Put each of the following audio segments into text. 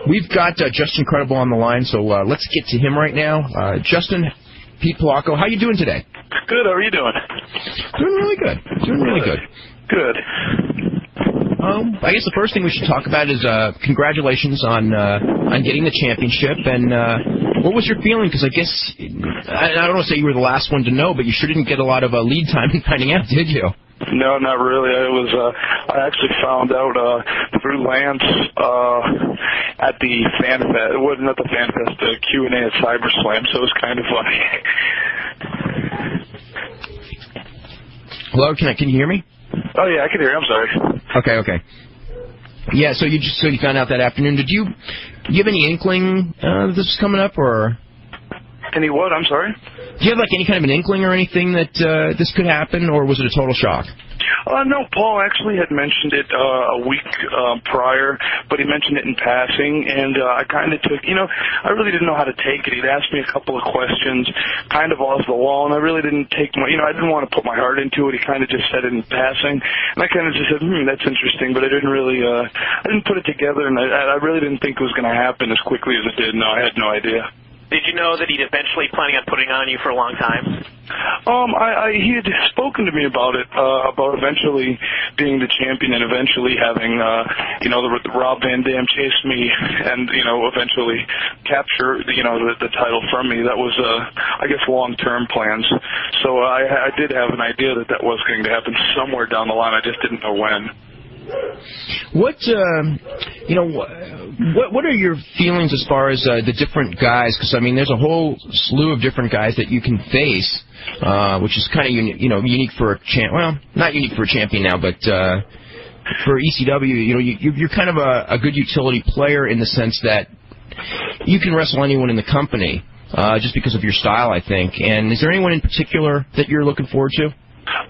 We've got Justin Credible on the line, so let's get to him right now. Justin, Pete Polaco, how you doing today? Good. How are you doing? Doing really good. Good. I guess the first thing we should talk about is congratulations on getting the championship. And what was your feeling? Because I guess I don't want to say you were the last one to know, but you sure didn't get a lot of lead time in finding out, did you? No, not really. I actually found out through Lance at the Fan Fest. It wasn't at the Fan Fest, the Q&A at CyberSlam, so it was kind of funny. Hello, can you hear me? Oh yeah, I can hear you. I'm sorry. Okay. Yeah, so you found out that afternoon. Did you have any inkling that this was coming up, or any what? I'm sorry. Do you have any kind of an inkling or anything that this could happen, or was it a total shock? No, Paul actually had mentioned it a week prior, but he mentioned it in passing, and I kind of took, I really didn't know how to take it. He'd asked me a couple of questions, kind of off the wall, and I really didn't take my, I didn't want to put my heart into it. He kind of just said it in passing, and I kind of just said, that's interesting, but I didn't really, I didn't put it together, and I really didn't think it was going to happen as quickly as it did. No, I had no idea. Did you know that he'd eventually planning on putting on you for a long time? He had spoken to me about it, about eventually being the champion and eventually having, the Rob Van Dam chase me and, eventually capture, the title from me. That was, I guess, long-term plans. So I did have an idea that was going to happen somewhere down the line. I just didn't know when. What what are your feelings as far as the different guys? Because there's a whole slew of different guys that you can face, which is kind of unique for a well, not unique for a champion now, but for ECW, you're kind of a good utility player in the sense that you can wrestle anyone in the company just because of your style, I think. And is there anyone in particular that you're looking forward to?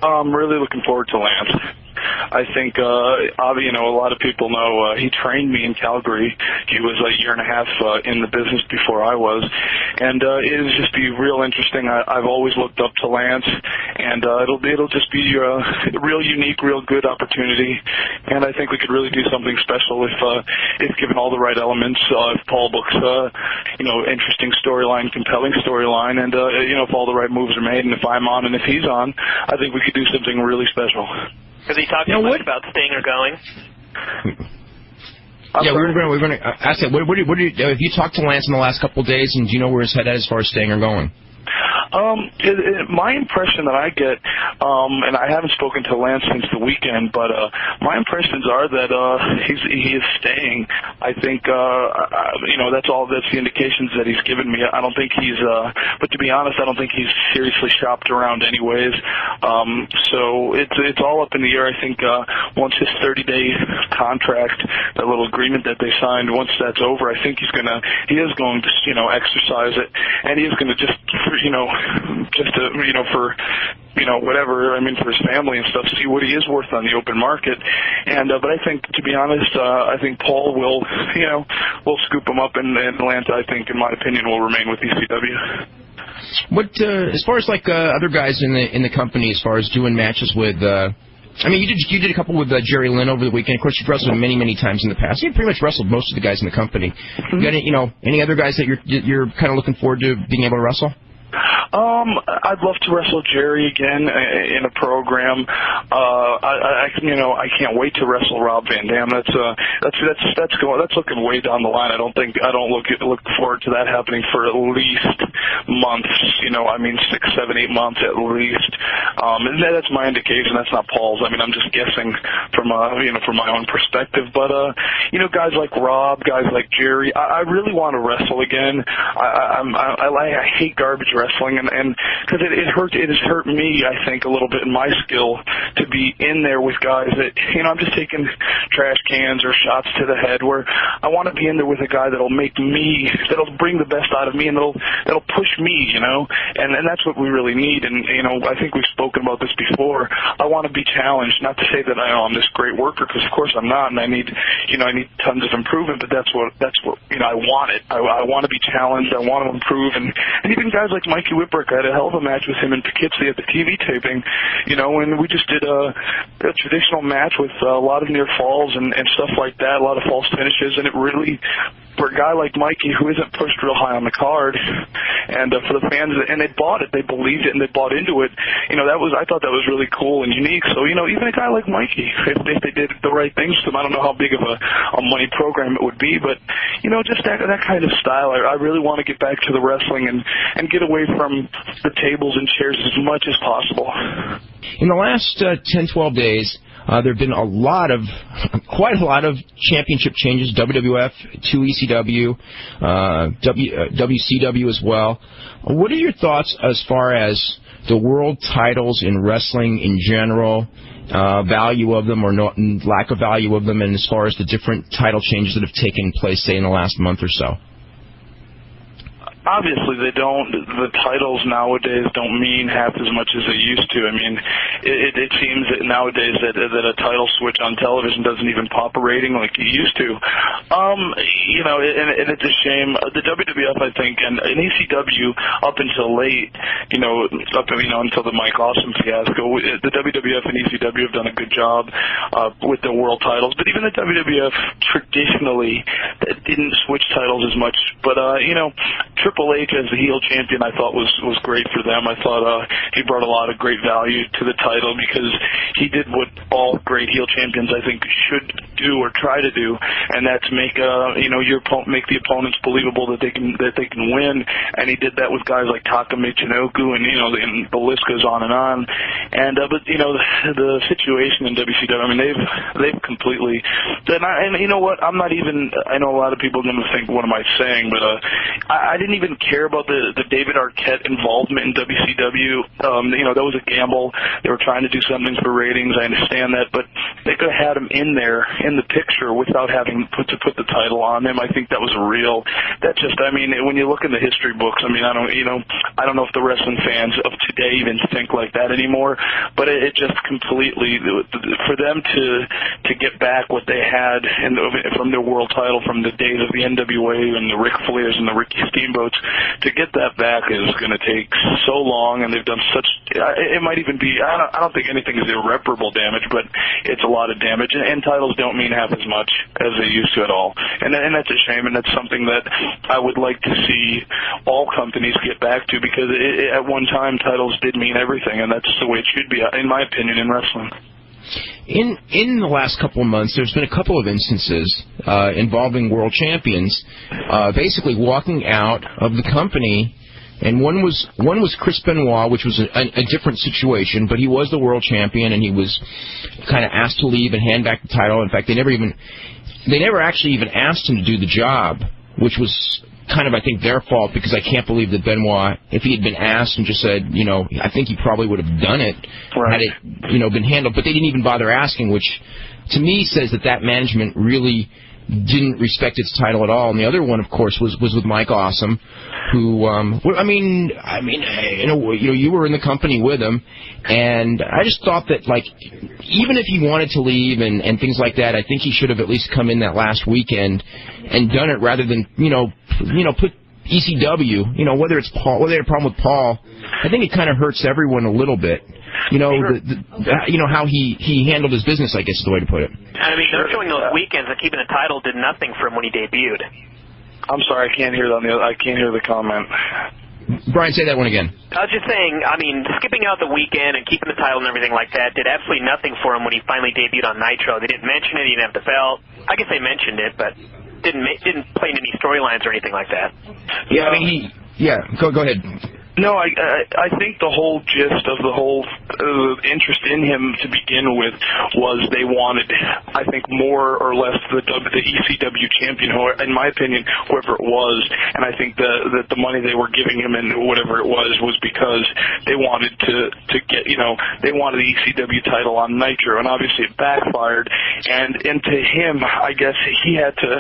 I'm really looking forward to Lance. I think, Avi, a lot of people know he trained me in Calgary. He was a year and a half in the business before I was, and it'll just be real interesting. I've always looked up to Lance, and it'll just be a real unique, real good opportunity. And I think we could really do something special if given all the right elements. If Paul books, interesting storyline, compelling storyline, and if all the right moves are made, and if I'm on and if he's on, I think we could do something really special. Has he talked much about staying or going? Yeah, we're going to ask that. Have you talked to Lance in the last couple of days, and do you know where his head is as far as staying or going? My impression that I get, and I haven't spoken to Lance since the weekend, but my impressions are that he is staying. I think that's the indications that he's given me. I don't think he's but to be honest, I don't think he's seriously shopped around anyways. So it's all up in the air. I think once his 30-day contract, that little agreement that they signed, once that's over, I think he is going to exercise it, and he is going to just whatever, for his family and stuff, see what he is worth on the open market. And but I think, to be honest, I think Paul will scoop him up, and Atlanta, I think, in my opinion, will remain with ECW. What as far as other guys in the company, as far as doing matches with? You did a couple with Jerry Lynn over the weekend. Of course, you've wrestled many, many times in the past. You've pretty much wrestled most of the guys in the company. Mm-hmm. You got any other guys that you're kind of looking forward to being able to wrestle? I'd love to wrestle Jerry again in a program. I can't wait to wrestle Rob Van Dam. That's looking way down the line. I don't look forward to that happening for at least months. 6, 7, 8 months at least. And that's my indication. That's not Paul's. I'm just guessing from my own perspective. But guys like Rob, guys like Jerry, I really want to wrestle again. I hate garbage wrestling, and because it has hurt me, I think, a little bit in my skill to be in there with guys that I'm just taking trash cans or shots to the head, where I want to be in there with a guy that'll bring the best out of me, and that'll push me, and that's what we really need. And I think we've spoken about this before. I want to be challenged, not to say that I'm this great worker, because of course I'm not, and I need tons of improvement, but that's what I want it. I want to be challenged. I want to improve, and even guys like Mikey Whipwreck, I had a hell of a match with him in Poughkeepsie at the TV taping, and we just did a traditional match with a lot of near falls and stuff like that, a lot of false finishes, and it really for a guy like Mikey who isn't pushed real high on the card, and for the fans, and they bought it, they believed it, and they bought into it. I thought that was really cool and unique. So even a guy like Mikey, if they did the right things to him, I don't know how big of a money program it would be, but just that kind of style. I really want to get back to the wrestling and get away from the tables and chairs as much as possible. In the last 10, 12 days, there have been quite a lot of championship changes, WWF to ECW, WCW as well. What are your thoughts as far as the world titles in wrestling in general, value of them or lack of value of them, and as far as the different title changes that have taken place, say, in the last month or so? Obviously, they don't. The titles nowadays don't mean half as much as they used to. I mean, it seems that nowadays that a title switch on television doesn't even pop a rating like it used to. And it's a shame. The WWF, I think, and ECW up until late, until the Mike Awesome fiasco, the WWF and ECW have done a good job with the world titles. But even the WWF traditionally didn't switch titles as much. But Triple H as the heel champion, I thought was great for them. I thought he brought a lot of great value to the title because he did what all great heel champions, I think, should do or try to do, and that's make make the opponents believable that they can win. And he did that with guys like Taka Michinoku, and and the list goes on and on. And but the situation in WCW, I mean, they've completely. And you know what? I'm not even. I know a lot of people are going to think, what am I saying? But I didn't even care about the David Arquette involvement in WCW. That was a gamble. They were trying to do something for ratings. I understand that, but they could have had him in there in the picture without having to put the title on him. I think that was real. When you look in the history books, I don't know if the wrestling fans of today even think like that anymore. But it just completely, for them to get back what they had from their world title from the days of the NWA and the Ric Flairs and the Ricky Steamboats, to get that back is going to take so long, and they've done such. It might even be. I don't think anything is irreparable damage, but it's a lot of damage, and titles don't mean half as much as they used to at all, and that's a shame, and that's something that I would like to see all companies get back to, because at one time titles did mean everything, and that's the way it should be, in my opinion, in wrestling. In the last couple of months, there's been a couple of instances involving world champions basically walking out of the company, and one was Chris Benoit, which was a different situation, but he was the world champion, and he was kind of asked to leave and hand back the title. In fact, they never actually even asked him to do the job, which was kind of, I think, their fault, because I can't believe that Benoit, if he had been asked and just said, I think he probably would have done it, had it, been handled. But they didn't even bother asking, which to me says that management really didn't respect its title at all. And the other one, of course, was with Mike Awesome, who, you were in the company with him, and I just thought that, even if he wanted to leave and things like that, I think he should have at least come in that last weekend and done it, rather than, put ECW, whether it's Paul, whether they had a problem with Paul, I think it kind of hurts everyone a little bit. How he handled his business, I guess is the way to put it. They're showing those weekends that keeping the title did nothing for him when he debuted. I'm sorry, I can't hear the comment. Brian, say that one again. I was just saying, skipping out the weekend and keeping the title and everything like that did absolutely nothing for him when he finally debuted on Nitro. They didn't mention it, he didn't have the belt. I guess they mentioned it, but didn't play in any storylines or anything like that. Yeah, go ahead. No, I think the whole gist of the whole interest in him to begin with was they wanted, I think, more or less the ECW champion, in my opinion, whoever it was. And I think that the money they were giving him and whatever it was because they wanted to get, they wanted the ECW title on Nitro, and obviously it backfired. And to him, I guess he had to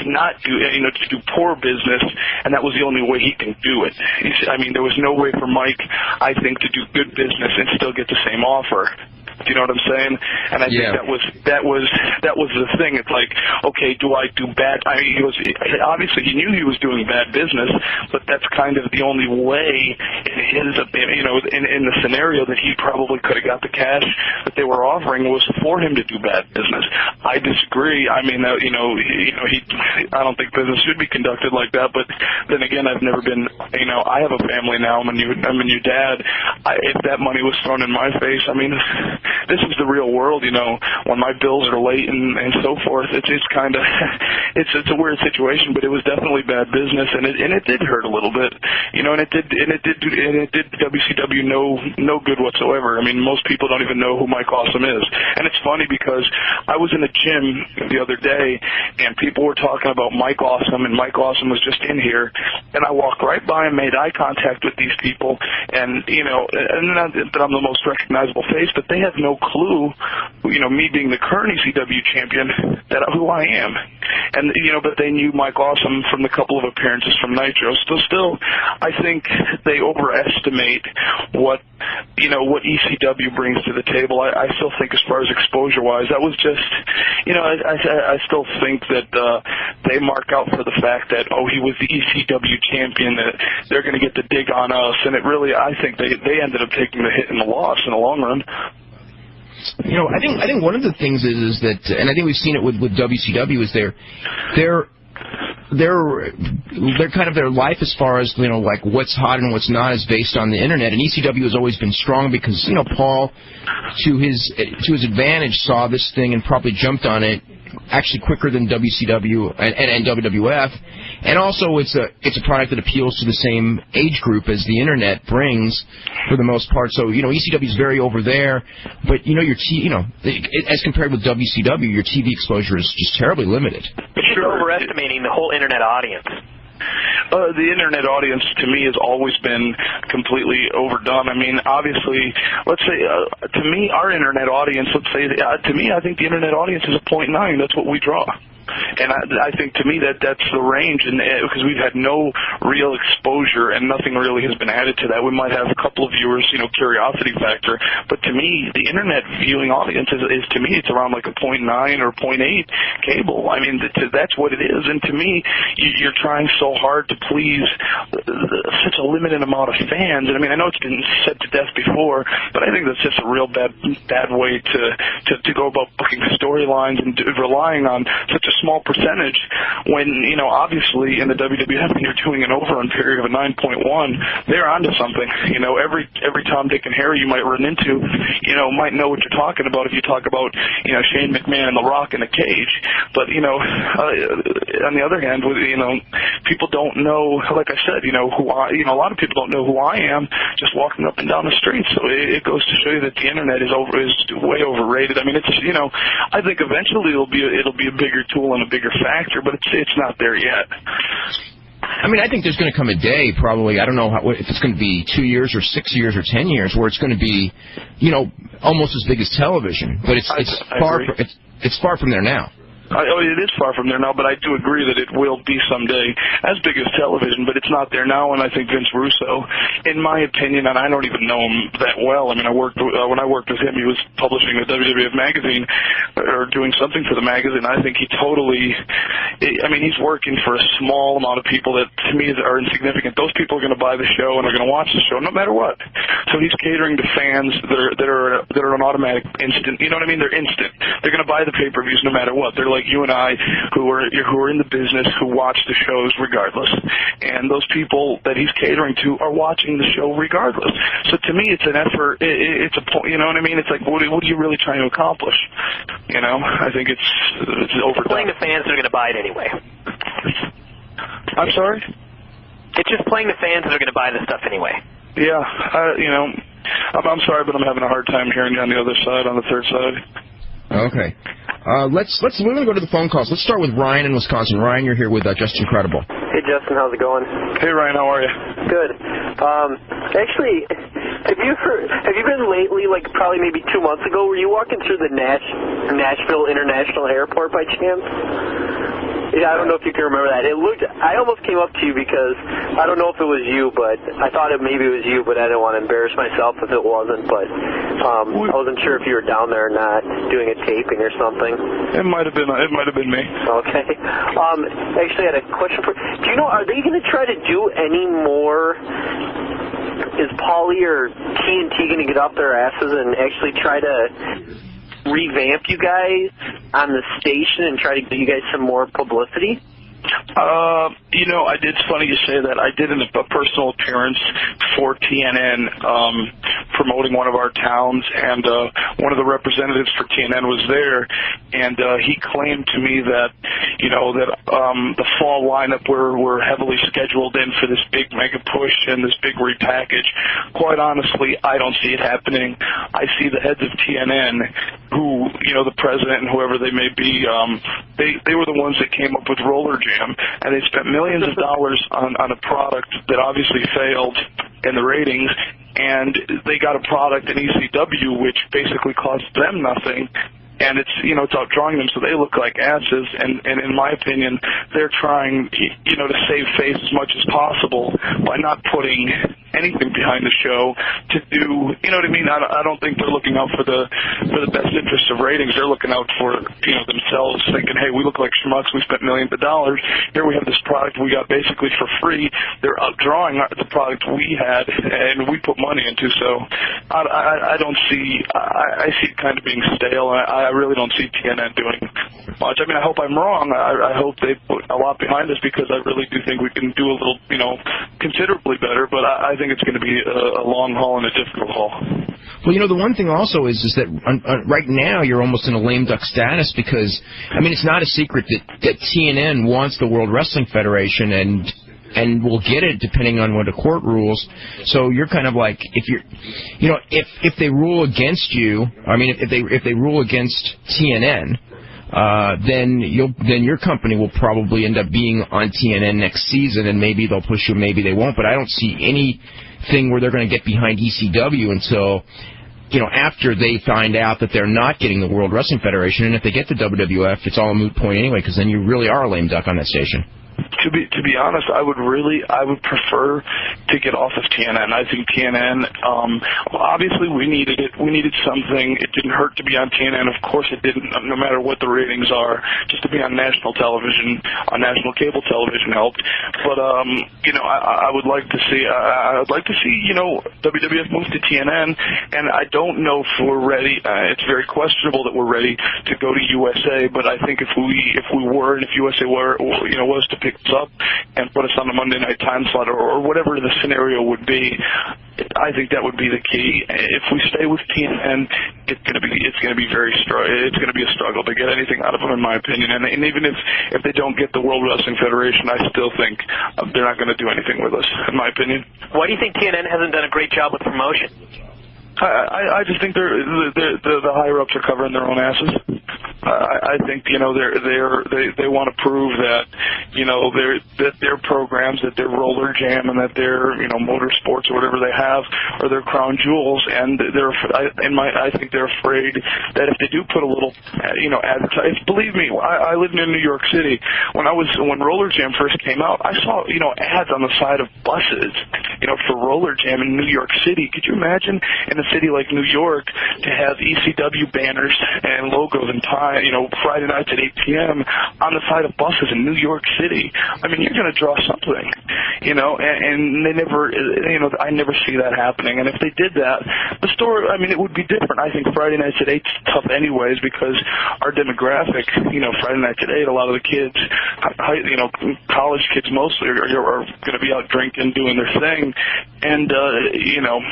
not do, to do poor business, and that was the only way he can do it. There was no way for Mike, I think, to do good business and still get the same offer. Do you know what I'm saying? And I think that was the thing. It's like, okay, do I do bad? I mean, obviously he knew he was doing bad business, but that's kind of the only way in his, in the scenario that he probably could have got the cash that they were offering was for him to do bad business. I disagree. I mean, I don't think business should be conducted like that. But then again, I've never been. I have a family now. I'm a new dad. If that money was thrown in my face, I mean, this is the real world. When my bills are late and so forth, it's kind of it's a weird situation. But it was definitely bad business, and it did hurt a little bit. And it did WCW no good whatsoever. I mean, most people don't even know who Mike Awesome is. And it's funny because I was in a gym the other day, and people were talking about Mike Awesome, and Mike Awesome was just in here, and I walked right by and made eye contact with these people, and, and not that I'm the most recognizable face, but they have no clue, me being the current ECW champion, who I am. And, but they knew Mike Awesome from the couple of appearances from Nitro. So still, I think they overestimate what ECW brings to the table. I still think as far as exposure-wise, that was just, I still think that they mark out for the fact that, he was the ECW champion, that they're going to get the dig on us. And it really, I think they ended up taking the hit and the loss in the long run. I think one of the things is that, and I think we've seen it with WCW, is they're kind of their life as far as like what's hot and what's not is based on the internet. And ECW has always been strong because Paul, to his advantage, saw this thing and probably jumped on it actually quicker than WCW and WWF. And also, it's a product that appeals to the same age group as the internet brings, for the most part. So ECW is very over there, but as compared with WCW, your TV exposure is just terribly limited. But you're overestimating the whole internet audience. The internet audience, to me, has always been completely overdone. I mean, obviously, let's say, to me, our internet audience, to me, I think the internet audience is a 0.9. That's what we draw. And I think, to me, that's the range, and because we've had no real exposure and nothing really has been added to that. We might have a couple of viewers, curiosity factor, but to me, the internet viewing audience is to me, it's around like a 0.9 or 0.8 cable. I mean, that's what it is, and to me, you're trying so hard to please such a limited amount of fans. And I mean, I know it's been said to death before, but I think that's just a real bad way to go about booking storylines and relying on such a small percentage when, obviously in the WWF, when you're doing an over-run period of a 9.1, they're onto something. Every Tom, Dick, and Harry you might run into, might know what you're talking about if you talk about, Shane McMahon and The Rock in a cage. But, on the other hand, people don't know, like I said, a lot of people don't know who I am just walking up and down the street. So it goes to show you that the internet is way overrated. I mean, it's, I think eventually it'll be a bigger tool and a bigger factor, but it's not there yet. I mean, I think there's going to come a day, probably, I don't know if it's going to be 2 years or 6 years or 10 years, where it's going to be, almost as big as television. But it's far from there now. It is far from there now, but I do agree that it will be someday as big as television, but it's not there now, and I think Vince Russo, in my opinion, and I don't even know him that well. I mean, when I worked with him, he was publishing the WWF magazine, or doing something for the magazine. I think he's working for a small amount of people that, to me, are insignificant. Those people are going to buy the show and are going to watch the show no matter what. So he's catering to fans that are an automatic instant. You know what I mean? They're instant. They're going to buy the pay-per-views no matter what. They're like you and I, who are in the business, who watch the shows regardless. And those people that he's catering to are watching the show regardless. So to me, it's an effort. It's a point. You know what I mean? It's like, what are you really trying to accomplish? I think it's overdone. Playing the fans that are going to buy it anyway. I'm sorry? It's just playing the fans that are going to buy the stuff anyway. Yeah, I'm sorry, but I'm having a hard time hearing you on the other side, on the third side. Okay. We're going to go to the phone calls. Let's start with Ryan in Wisconsin. Ryan, you're here with Justin Credible. Hey, Justin, how's it going? Hey, Ryan, how are you? Good. Actually, have you been lately, like probably maybe 2 months ago, were you walking through the Nashville International Airport by chance? Yeah, I don't know if you can remember that. I almost came up to you because I don't know if it was you, but I thought maybe it was you, but I didn't want to embarrass myself if it wasn't. But I wasn't sure if you were down there or not doing a taping or something. It might have been me. Okay. Actually, I had a question for. Do you know? Are they going to try to do any more? Is Paulie or TNT going to get up their asses and actually try to revamp you guys on the station and try to give you guys some more publicity? It's funny you say that. I did a personal appearance for TNN promoting one of our towns, and one of the representatives for TNN was there, and he claimed to me that, the fall lineup we're heavily scheduled in for this big mega push and this big repackage. Quite honestly, I don't see it happening. I see the heads of TNN, who, the president and whoever they may be, they were the ones that came up with Roller Jam, and they spent millions of dollars on a product that obviously failed in the ratings, and they got a product in ECW which basically cost them nothing, and it's outdrawing them, so they look like asses, and in my opinion, they're trying, to save face as much as possible by not putting anything behind the show to do, you know what I mean? I don't think they're looking out for the best interest of ratings. They're looking out for, themselves, thinking, hey, we look like schmucks, we spent millions of dollars, here we have this product we got basically for free. They're outdrawing the product we had and we put money into, so I don't see, I see it kind of being stale, and I really don't see TNN doing much. I mean, I hope I'm wrong. I hope they put a lot behind us, because I really do think we can do a little, considerably better, but I think it's going to be a long haul and a difficult haul. Well, the one thing also is that right now you're almost in a lame duck status, because, I mean, it's not a secret that TNN wants the World Wrestling Federation and will get it depending on what the court rules. So you're kind of like, if they rule against you, I mean, if they rule against TNN, then your company will probably end up being on TNN next season, and maybe they'll push you, maybe they won't. But I don't see anything where they're going to get behind ECW until, after they find out that they're not getting the World Wrestling Federation. And if they get the WWF, it's all a moot point anyway, because then you really are a lame duck on that station. To be honest, I would prefer to get off of TNN. I think TNN, obviously we needed it. We needed something. It didn't hurt to be on TNN. Of course it didn't, no matter what the ratings are. Just to be on national television, on national cable television helped. But, I would like to see, WWF move to TNN, and I don't know if we're ready. It's very questionable that we're ready to go to USA, but I think if we were, and if USA were, was to pick us up and put us on the Monday night time slot, or whatever the scenario would be, I think that would be the key. If we stay with TNN, it's going to be a struggle to get anything out of them, in my opinion. And even if they don't get the World Wrestling Federation, I still think they're not going to do anything with us, in my opinion. Why do you think TNN hasn't done a great job with promotion? I just think the higher ups are covering their own asses. I think they want to prove that that their programs, that their Roller Jam, and that their motorsports or whatever they have are their crown jewels, and I think they're afraid that if they do put a little advertising. Believe me, I lived in New York City when Roller Jam first came out. I saw ads on the side of buses for Roller Jam in New York City. Could you imagine in a city like New York to have ECW banners and logos and Friday nights at 8 p.m. on the side of buses in New York City? I mean, you're going to draw something, and they never, I never see that happening. And if they did that, the store, it would be different. I think Friday nights at 8 is tough anyways, because our demographic, Friday nights at 8, a lot of the kids, college kids mostly, are going to be out drinking, doing their thing, and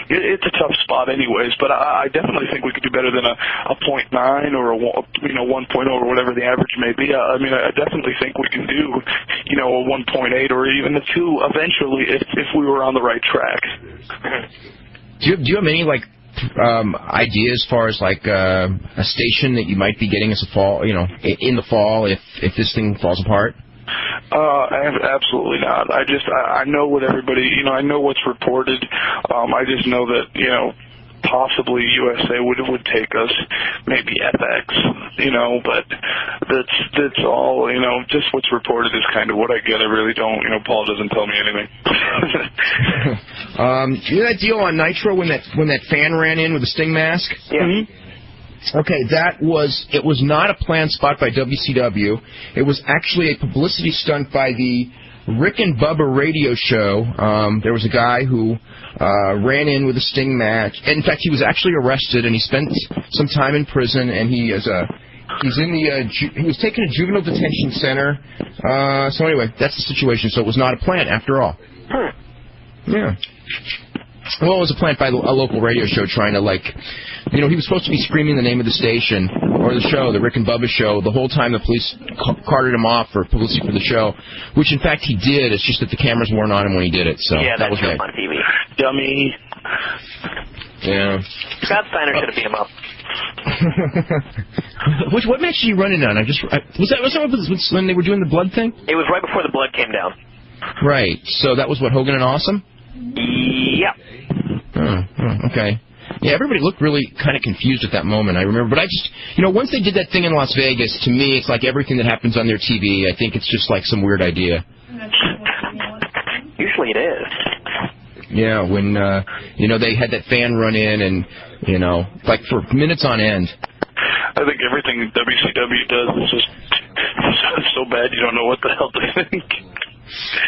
it's a tough spot anyways. But I definitely think we could do better than a 0.9 or a 1.0 or whatever the average may be. I definitely think we can do a 1.8 or even a 2 eventually if we were on the right track. Do you have any ideas as far as a station that you might be getting as a fall, in the fall if this thing falls apart? Absolutely not. I know what everybody, I know what's reported. I just know that, possibly USA would take us, maybe FX, you know, but that's all, you know, just what's reported is kind of what I get. I really don't, you know, Paul doesn't tell me anything. You know that deal on Nitro when that fan ran in with the Sting mask? Yeah. Mm-hmm. Okay, it was not a planned spot by WCW. It was actually a publicity stunt by the Rick and Bubba radio show. There was a guy who ran in with a Sting match. In fact, he was actually arrested, and he spent some time in prison, and he was taken to juvenile detention center. So anyway, that's the situation. So it was not a plant after all. Yeah. Well, it was a plant by a local radio show trying to, like, you know, he was supposed to be screaming the name of the station or the show, the Rick and Bubba show, the whole time the police carted him off for publicity for the show, which in fact he did. It's just that the cameras weren't on him when he did it. So yeah, that was on TV. Dummy. Yeah. Yeah. Scott Steiner should have beat him up. What match did he run in on? Was that when they were doing the blood thing? It was right before the blood came down. Right. So that was what, Hogan and Awesome? Yeah. Oh, okay. Yeah, everybody looked really kind of confused at that moment, I remember. But I just, you know, once they did that thing in Las Vegas, to me, it's like everything that happens on their TV. I think it's just like some weird idea. Usually it is. Yeah, when, you know, they had that fan run in and, you know, like for minutes on end. I think everything WCW does is just so bad you don't know what the hell to think.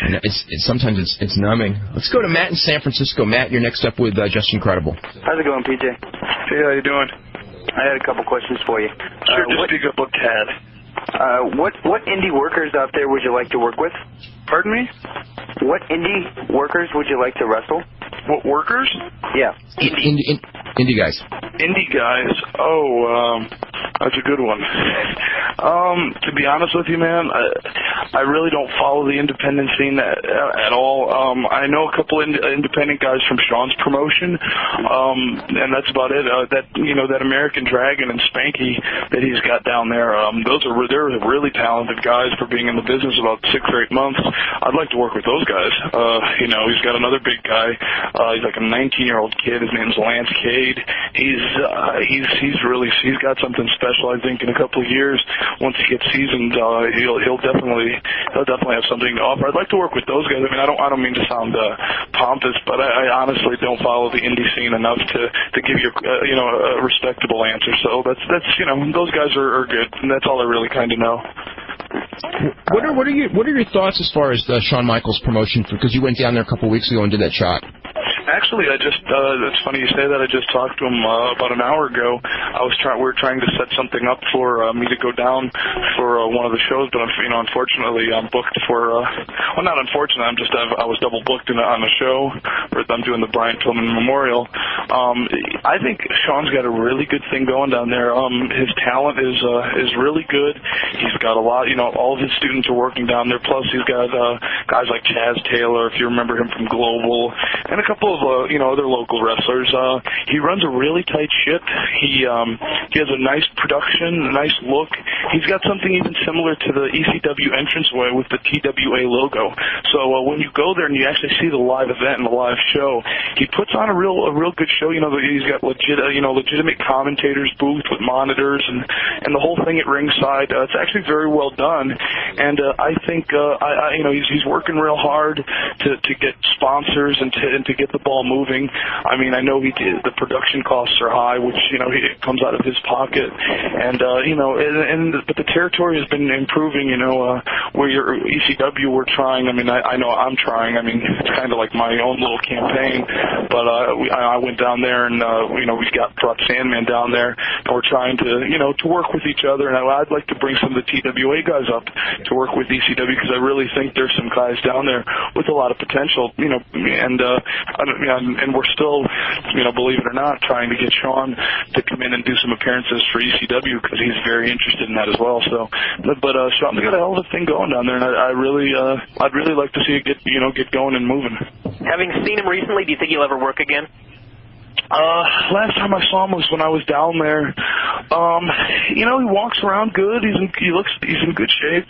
And sometimes it's numbing. Let's go to Matt in San Francisco. Matt, you're next up with Just Incredible. How's it going, PJ? Hey, how you doing? I had a couple questions for you. Sure, just speak up with Tad. What indie workers out there would you like to work with? Pardon me? What indie workers would you like to wrestle? What workers? Yeah. Indie guys. Indie guys. Oh, that's a good one. To be honest with you, man, I really don't follow the independent scene at all. I know a couple independent guys from Sean's promotion, and that's about it. That American Dragon and Spanky that he's got down there. They're really talented guys for being in the business about 6 or 8 months. I'd like to work with those guys. He's got another big guy. He's like a 19-year-old kid. His name's Lance Cade. He's got something special. I think in a couple of years, once he gets seasoned, he'll definitely have something to offer. I'd like to work with those guys. I mean, I don't mean to sound pompous, but I honestly don't follow the indie scene enough to give you a respectable answer. So that's those guys are good, and that's all I really kind of know. What are your thoughts as far as Shawn Michaels promotion? Because you went down there a couple of weeks ago and did that shot. Actually, it's funny you say that. I just talked to him about an hour ago. We were trying to set something up for me to go down for one of the shows, but unfortunately, I'm booked for. Well, not unfortunately. I was double booked on a show. I'm doing the Brian Pillman Memorial. I think Sean's got a really good thing going down there. His talent is really good. He's got a lot. All of his students are working down there. Plus, he's got guys like Chaz Taylor, if you remember him from Global, and a couple of other local wrestlers. He runs a really tight ship. He has a nice production, a nice look. He's got something even similar to the ECW entranceway with the TWA logo. So when you go there and you actually see the live event and the live show, he puts on a real good show. He's got legitimate commentators booth with monitors and the whole thing at ringside. It's actually very well done, and I think he's working real hard to get sponsors and to get the ball moving. I mean, I know the production costs are high, which it comes out of his pocket, and but the territory has been improving. Where your ECW we're trying. I mean, I know I'm trying. I mean, it's kind of like my own little campaign, but I went down there and we brought Sandman down there, and we're trying to work with each other. And I'd like to bring some of the TWA guys up to work with ECW because I really think there's some guys down there with a lot of potential. And we're still, believe it or not, trying to get Sean to come in and do some appearances for ECW because he's very interested in that as well. So, but Sean's got a hell of a thing going down there, and I'd really like to see it get going and moving. Having seen him recently, do you think he'll ever work again? Last time I saw him was when I was down there. He walks around good. He's in good shape.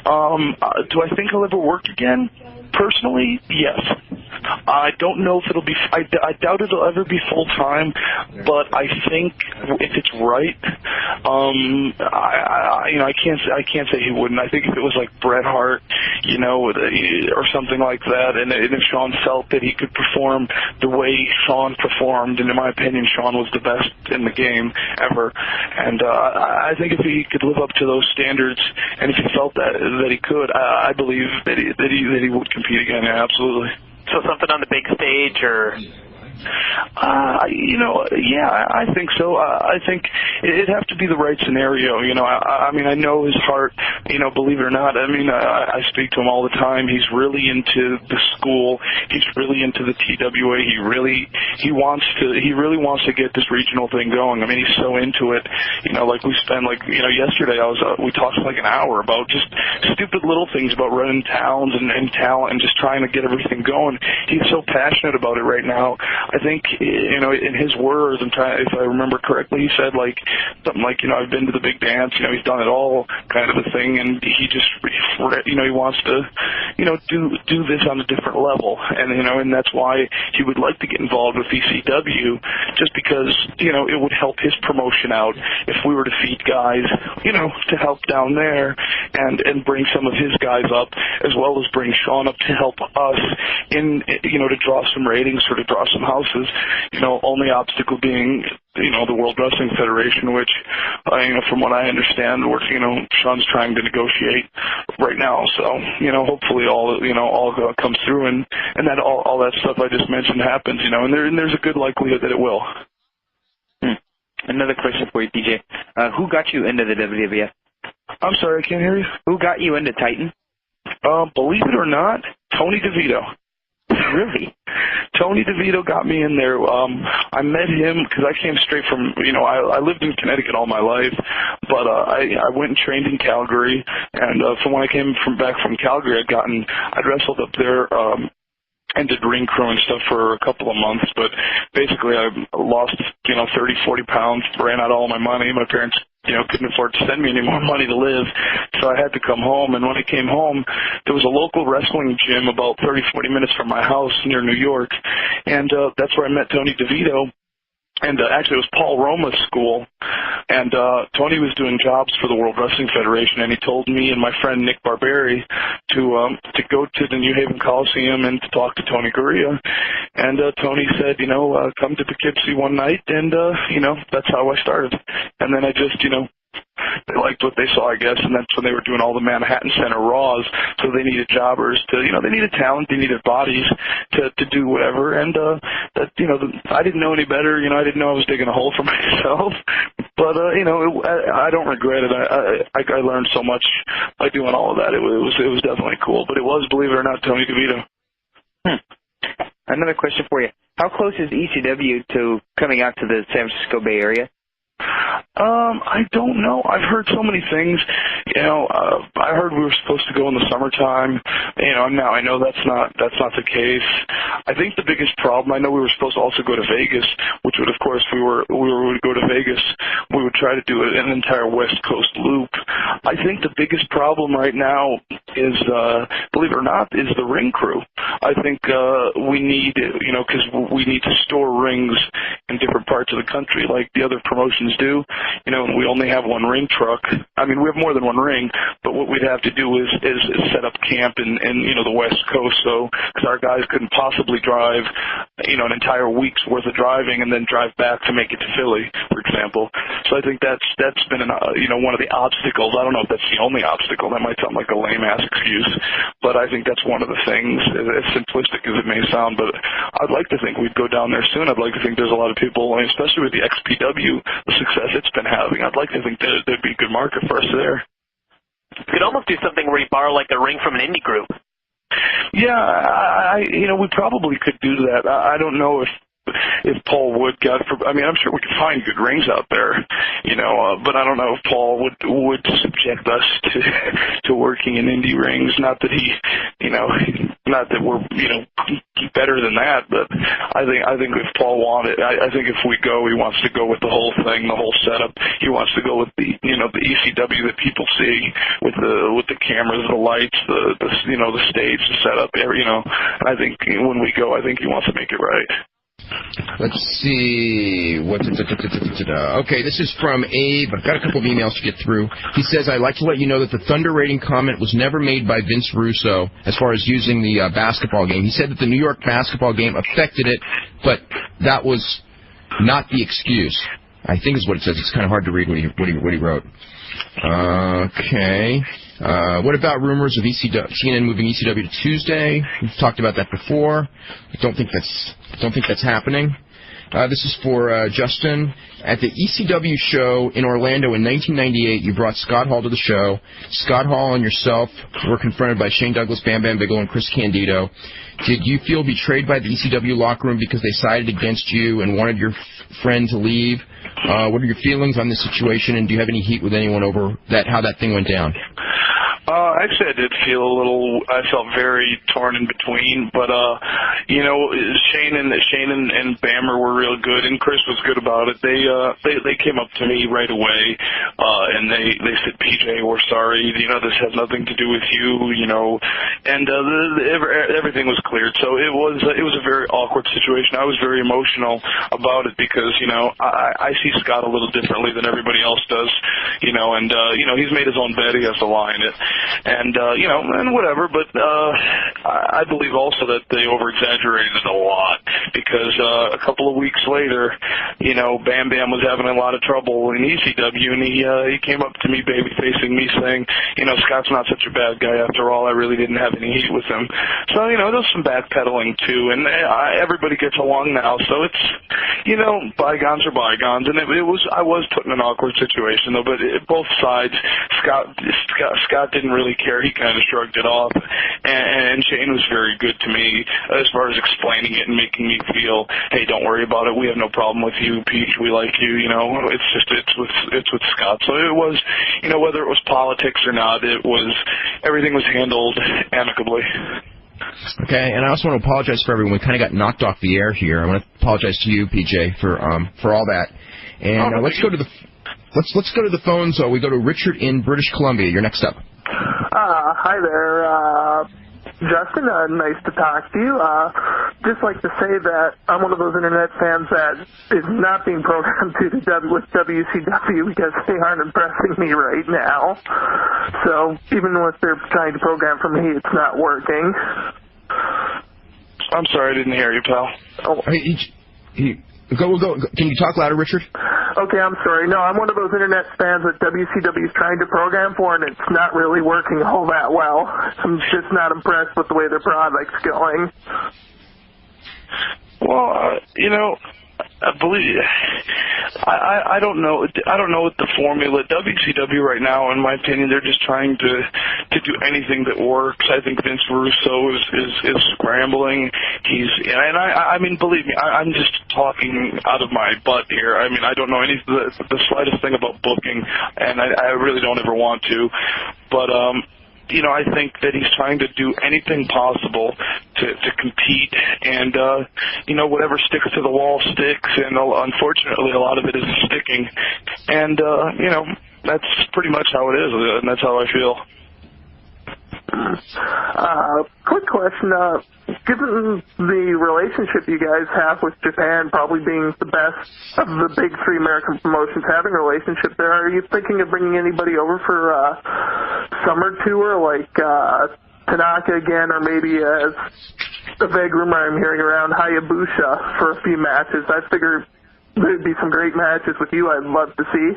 Do I think he'll ever work again? Personally, yes. I don't know if it'll be. I doubt it'll ever be full time, but I think if it's right, I can't say he wouldn't. I think if it was like Bret Hart, or something like that, and if Shawn felt that he could perform the way Shawn performed, and in my opinion, Shawn was the best in the game ever, and I think if he could live up to those standards, and if he felt that he could, I believe that he would compete again. Yeah, absolutely. So something on the big stage, or? I think so. I think it'd have to be the right scenario. I mean, I know his heart, believe it or not. I mean, I speak to him all the time. He's really into the school. He's really into the TWA. He really wants to get this regional thing going. I mean, he's so into it. Like we spent yesterday we talked like an hour about just stupid little things about running towns and talent and just trying to get everything going. He's so passionate about it right now. I think, in his words, if I remember correctly, he said something like, I've been to the big dance, he's done it all kind of a thing, and he just, he wants to, do this on a different level, and that's why he would like to get involved with ECW, just because, it would help his promotion out if we were to feed guys, to help down there and bring some of his guys up, as well as bring Shawn up to help us to draw some ratings or to draw some houses, only obstacle being, the World Wrestling Federation, which, from what I understand, Shawn's trying to negotiate right now. So, hopefully all comes through and that all that stuff I just mentioned happens, and there's a good likelihood that it will. Another question for you, PJ. Who got you into the WWF? I'm sorry, I can't hear you. Who got you into Titan? Believe it or not, Tony DeVito. Really? Tony DeVito got me in there. I met him because I came straight from, I lived in Connecticut all my life, but I went and trained in Calgary, and from when I came back from Calgary, I'd wrestled up there, and did ring crew and stuff for a couple of months, but basically I lost, 30, 40 pounds, ran out all my money. My parents couldn't afford to send me any more money to live, so I had to come home. And when I came home, there was a local wrestling gym about 30, 40 minutes from my house near New York, and that's where I met Tony DeVito. And actually, it was Paul Roma's school, and Tony was doing jobs for the World Wrestling Federation, and he told me and my friend Nick Barberi to go to the New Haven Coliseum and to talk to Tony Gurria. And Tony said, come to Poughkeepsie one night, and that's how I started. And then I just, they liked what they saw, I guess, and that's when they were doing all the Manhattan Center Raws, so they needed jobbers to, they needed talent, they needed bodies to do whatever, and I didn't know any better, I didn't know I was digging a hole for myself, but, I don't regret it. I learned so much by doing all of that. It was definitely cool, but it was, believe it or not, Tony DeVito. Another question for you. How close is ECW to coming out to the San Francisco Bay Area? I don't know. I've heard so many things. I heard we were supposed to go in the summertime. Now I know that's not the case. I think the biggest problem, I know we were supposed to also go to Vegas, which would, of course, if we were to go to Vegas, we would try to do an entire West Coast loop. I think the biggest problem right now is, believe it or not, is the ring crew. I think we need, because we need to store rings in different parts of the country, like the other promotions do. And we only have one ring truck. I mean, we have more than one ring, but what we'd have to do is set up camp in the West Coast, so because our guys couldn't possibly drive, an entire week's worth of driving and then drive back to make it to Philly, for example. So I think that's been one of the obstacles. I don't know if that's the only obstacle. That might sound like a lame ass excuse, but I think that's one of the things, as simplistic as it may sound. But I'd like to think we'd go down there soon. I'd like to think there's a lot of people, especially with the XPW, the success it's been having. I'd like to think that there'd be a good market for us there. You could almost do something where you borrow like a ring from an indie group. Yeah, we probably could do that. I don't know if if Paul would I mean, I'm sure we could find good rings out there, but I don't know if Paul would subject us to working in indie rings. Not that he, not that we're, better than that, but I think if Paul wanted, I think if we go, he wants to go with the whole thing, the whole setup. He wants to go with the, the ECW that people see with the cameras, the lights, the stage, the setup, and I think when we go, I think he wants to make it right. Let's see. Okay, this is from Abe. I've got a couple of emails to get through. He says, I'd like to let you know that the Thunder rating comment was never made by Vince Russo as far as using the basketball game. He said that the New York basketball game affected it, but that was not the excuse. I think is what it says. It's kind of hard to read what he wrote. Okay. What about rumors of TNN moving ECW to Tuesday? We've talked about that before. I don't think that's happening. This is for Justin. At the ECW show in Orlando in 1998, you brought Scott Hall to the show. Scott Hall and yourself were confronted by Shane Douglas, Bam Bam Bigelow, and Chris Candido. Did you feel betrayed by the ECW locker room because they sided against you and wanted your friend to leave? What are your feelings on this situation, and do you have any heat with anyone over how that thing went down? Actually, I did feel I felt very torn in between, but, Shane and Bammer were real good, and Chris was good about it. They came up to me right away, and they said, PJ, we're sorry, this has nothing to do with you, and, everything was cleared. So it was a very awkward situation. I was very emotional about it because, I see Scott a little differently than everybody else does, and, he's made his own bed, he has to lie in it. And, and whatever, but I believe also that they over-exaggerated a lot because a couple of weeks later, Bam Bam was having a lot of trouble in ECW, and he came up to me, baby-facing me, saying, Scott's not such a bad guy after all. I really didn't have any heat with him. So, there's some backpedaling, too, and everybody gets along now, so it's, bygones are bygones, and I was put in an awkward situation, though, but both sides, Scott didn't really care. He kind of shrugged it off, and Shane was very good to me as far as explaining it and making me feel, hey, don't worry about it. We have no problem with you, Peach. We like you. It's with Scott. So it was, whether it was politics or not, everything was handled amicably. Okay, and I also want to apologize for everyone. We kind of got knocked off the air here. I want to apologize to you, PJ, for all that. And let's go to the phones. We go to Richard in British Columbia. You're next up. Hi there, Justin. Nice to talk to you. Just like to say that I'm one of those internet fans that is not being programmed with WCW because they aren't impressing me right now. So even if they're trying to program for me, it's not working. I'm sorry, I didn't hear you, pal. Oh. Go. Can you talk louder, Richard? Okay, I'm sorry. No, I'm one of those internet fans that WCW is trying to program for, and it's not really working all that well. I'm just not impressed with the way their product's going. Well, I don't know what the formula. WCW right now, in my opinion, they're just trying to do anything that works. I think Vince Russo is scrambling. I mean, believe me, I'm just talking out of my butt here. I mean, I don't know the slightest thing about booking, and I really don't ever want to. But I think that he's trying to do anything possible to compete, and whatever sticks to the wall sticks, and unfortunately a lot of it isn't sticking, and that's pretty much how it is, and that's how I feel. Quick question, given the relationship you guys have with Japan probably being the best of the big three American promotions having a relationship there, are you thinking of bringing anybody over for a summer tour like Tanaka again, or maybe as a vague rumor I'm hearing around, Hayabusa for a few matches? I figure there'd be some great matches with you I'd love to see.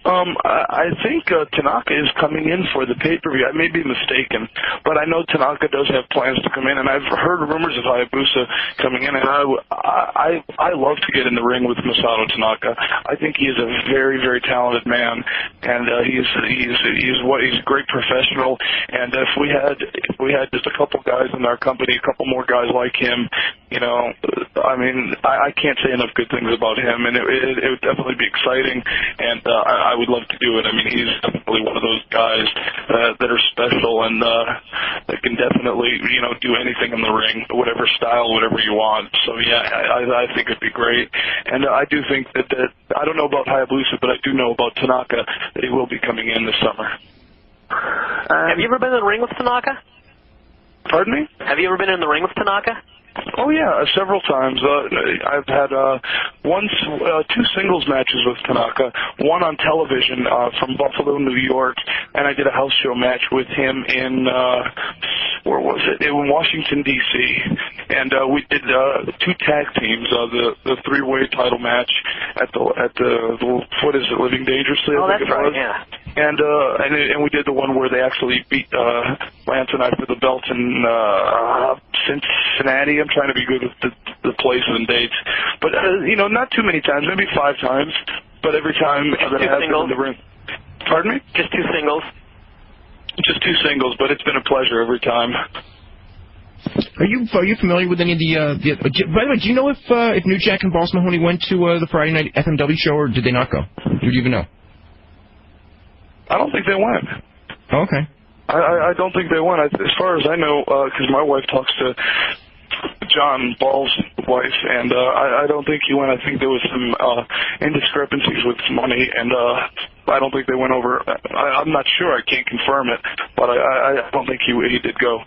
I think Tanaka is coming in for the pay-per-view. I may be mistaken, but I know Tanaka does have plans to come in, and I've heard rumors of Hayabusa coming in, and I love to get in the ring with Masato Tanaka. I think he is a very, very talented man, and he's a great professional. And if we had just a couple guys in our company, a couple more guys like him, I mean, I can't say enough good things about him, and it would definitely be exciting, and I would love to do it. I mean, he's definitely one of those guys that are special and that can definitely do anything in the ring, whatever style, whatever you want. So yeah, I think it'd be great, and I do think that I don't know about Hayabusa, but I do know about Tanaka, that he will be coming in this summer. Have you ever been in the ring with Tanaka? Pardon me? Have you ever been in the ring with Tanaka? Oh yeah, several times. I've had two singles matches with Tanaka. One on television from Buffalo, New York, and I did a house show match with him in where was it? In Washington D.C. And we did two tag teams, the three-way title match at the what is it, Living Dangerously? Oh, that's right. Yeah. And we did the one where they actually beat Lance and I for the belt in Cincinnati. I'm trying to be good with the places and dates, but not too many times, maybe 5 times. But every time that I have been in the ring. Pardon me? Just 2 singles. Just 2 singles, but it's been a pleasure every time. Are you familiar with any of the by the way, do you know if New Jack and Boss Mahoney went to the Friday night FMW show, or did they not go? Do you even know? I don't think they went. Oh, okay. I don't think they went. As far as I know, because my wife talks to John Ball's wife, and I don't think he went. I think there was some indiscrepancies with money, and I don't think they went over. I'm not sure. I can't confirm it, but I don't think he did go.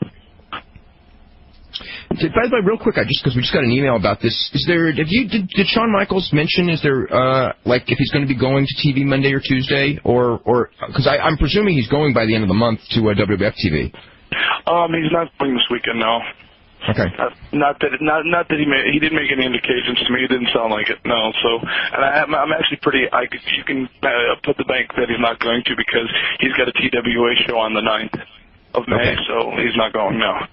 By the way, real quick, because we just got an email about this. Did Shawn Michaels mention, is there if he's going to be going to TV Monday or Tuesday, or because I'm presuming he's going by the end of the month to WWF TV? He's not going this weekend, no. Okay. Not that he didn't make any indications to me. It didn't sound like it, no. So, and I'm actually you can put the bank that he's not going to, because he's got a TWA show on the 9th of May, so he's not going now.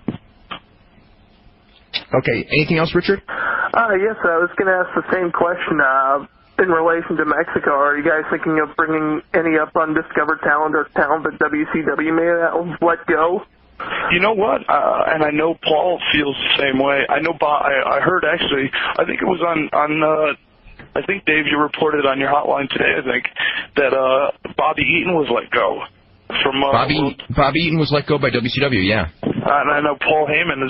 Okay. Anything else, Richard? Yes, I was going to ask the same question in relation to Mexico. Are you guys thinking of bringing any up undiscovered talent or talent that WCW may have let go? You know what? And I know Paul feels the same way. I know I heard, actually, I think it was on I think, Dave, you reported on your hotline today, I think, that Bobby Eaton was let go. Bobby Eaton was let go by WCW, yeah. And I know Paul Heyman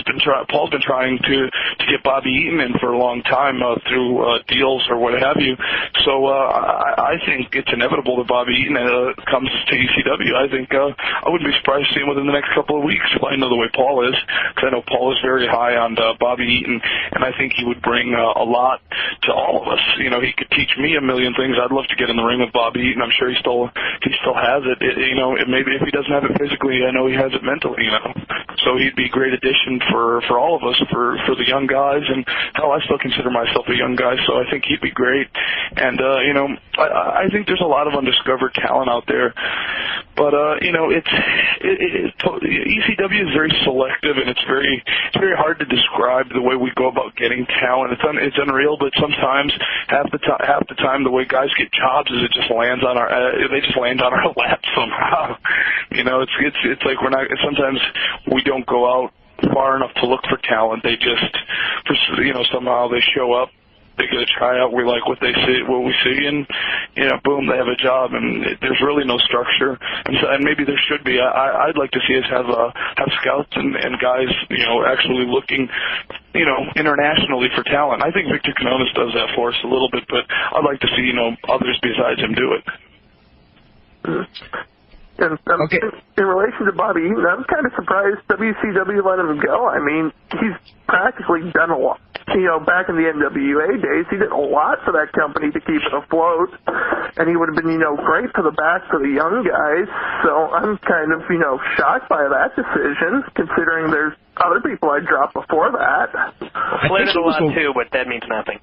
Paul's been trying to get Bobby Eaton in for a long time through deals or what have you. So I think it's inevitable that Bobby Eaton comes to ECW. I think I wouldn't be surprised to see him within the next couple of weeks, if I know the way Paul is, because I know Paul is very high on Bobby Eaton, and I think he would bring a lot to all of us. He could teach me a million things. I'd love to get in the ring with Bobby Eaton. I'm sure he still has it. Maybe if he doesn't have it physically, I know he has it mentally. So he'd be a great addition for all of us, for the young guys, and hell, I still consider myself a young guy, so I think he'd be great. And I think there's a lot of undiscovered talent out there, but ECW is very selective, and it's very hard to describe the way we go about getting talent. It's unreal, but sometimes half the time the way guys get jobs is it just lands on they just land on our lap somehow. It's like we're not. Sometimes we don't go out far enough to look for talent. They just, somehow they show up. They get a tryout. We like what we see, and boom, they have a job. And there's really no structure. And maybe there should be. I'd like to see us have scouts and guys, actually looking, internationally for talent. I think Victor Canonis does that for us a little bit, but I'd like to see others besides him do it. And in relation to Bobby Eaton, I'm kind of surprised WCW let him go. I mean, he's practically done a lot. Back in the NWA days, he did a lot for that company to keep it afloat, and he would have been, great for the young guys. So I'm kind of, shocked by that decision, considering there's other people I'd dropped before that. I played it a lot too, but that means nothing.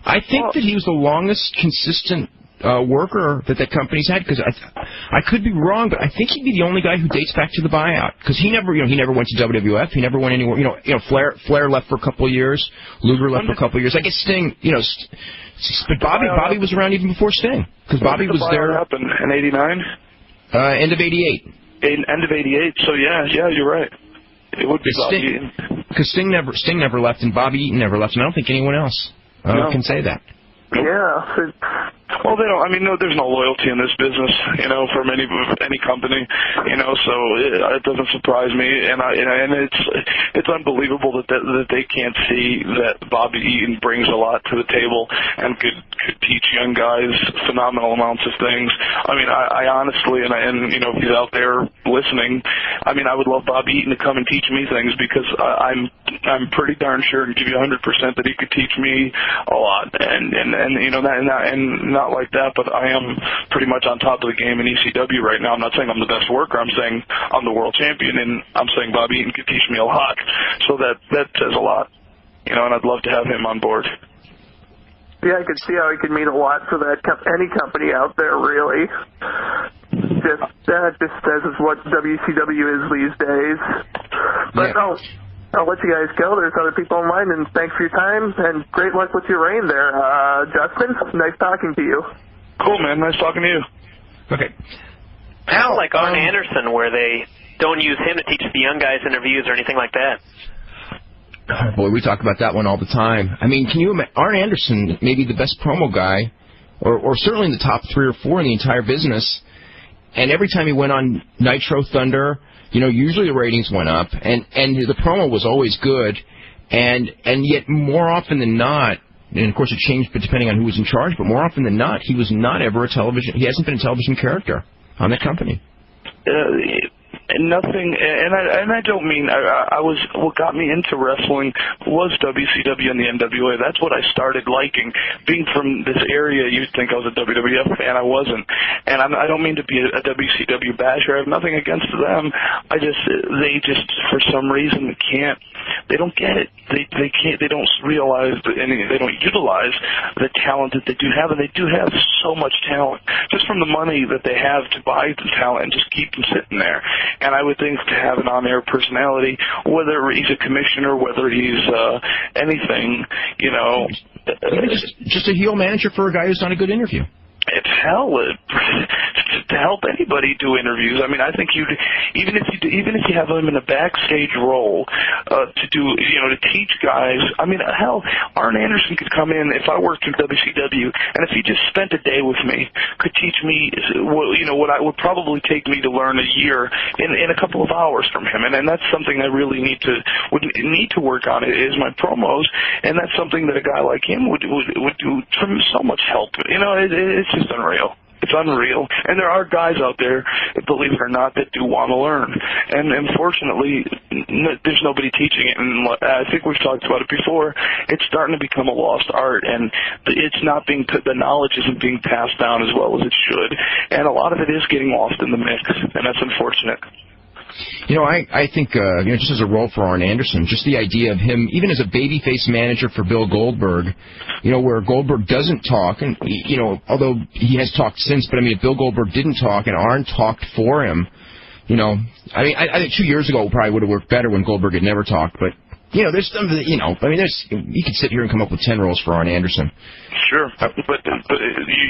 I think that he was the longest consistent worker that company's had, because I could be wrong, but I think he'd be the only guy who dates back to the buyout, because he never went to WWF, he never went anywhere. Flair left for a couple of years, Luger left for a couple of years. I guess Sting, But Bobby was around even before Sting, because Bobby was there. What happened in '89? End of '88. End of '88. So yeah, you're right. It would be Bobby Eaton. Because Sting never left, and Bobby Eaton never left, and I don't think anyone else can say that. Yeah. Well, they don't. I mean, no, there's no loyalty in this business, from any company, so it doesn't surprise me, and it's unbelievable that they can't see that Bobby Eaton brings a lot to the table and could teach young guys phenomenal amounts of things. I mean, I honestly, and if he's out there listening, I mean, I would love Bobby Eaton to come and teach me things, because I'm pretty darn sure and give you 100% that he could teach me a lot, and not like that, but I am pretty much on top of the game in ECW right now. I'm not saying I'm the best worker. I'm saying I'm the world champion, and I'm saying Bobby Eaton could teach me a lot. So that says a lot, and I'd love to have him on board. Yeah, I could see how he could mean a lot for any company out there, really. That just says what WCW is these days. But I'll let you guys go. There's other people in line, and thanks for your time, and great luck with your reign there. Justin, nice talking to you. Cool, man. Nice talking to you. Okay. Al, like Arn Anderson, where they don't use him to teach the young guys interviews or anything like that. Oh, boy, we talk about that one all the time. I mean, can you imagine? Arn Anderson may be the best promo guy, or certainly in the top 3 or 4 in the entire business, and every time he went on Nitro Thunder, usually the ratings went up, and the promo was always good, and yet more often than not, and of course it changed depending on who was in charge, but more often than not, he was not ever he hasn't been a television character on that company. Nothing, and I don't mean what got me into wrestling was WCW and the NWA. That's what I started liking. Being from this area, you'd think I was a WWF fan. I wasn't, and I don't mean to be a WCW basher. I have nothing against them. They just for some reason can't. They don't get it. They can't. They don't realize they don't utilize the talent that they do have, and they do have so much talent just from the money that they have to buy the talent and just keep them sitting there. And I would think to have an on-air personality, whether he's a commissioner, whether he's anything, Even just a heel manager for a guy who's done a good interview. It's hell to help anybody do interviews. I mean, I think even if you have him in a backstage role to do to teach guys. I mean, hell, Arn Anderson could come in if I worked in WCW, and if he just spent a day with me, could teach me what I would probably take me to learn a year in a couple of hours from him, and that's something I really would need to work on is my promos, and that's something that a guy like him would do so much help. It's just unreal. It's unreal. And there are guys out there, believe it or not, that do want to learn. And unfortunately, there's nobody teaching it. And I think we've talked about it before. It's starting to become a lost art, and it's not the knowledge isn't being passed down as well as it should. And a lot of it is getting lost in the mix, and that's unfortunate. I think, just as a role for Arn Anderson, just the idea of him, even as a babyface manager for Bill Goldberg, where Goldberg doesn't talk, and, although he has talked since, but I mean, if Bill Goldberg didn't talk and Arn talked for him, I think 2 years ago it probably would have worked better when Goldberg had never talked, but, there's some, you could sit here and come up with 10 roles for Arn Anderson. Sure, but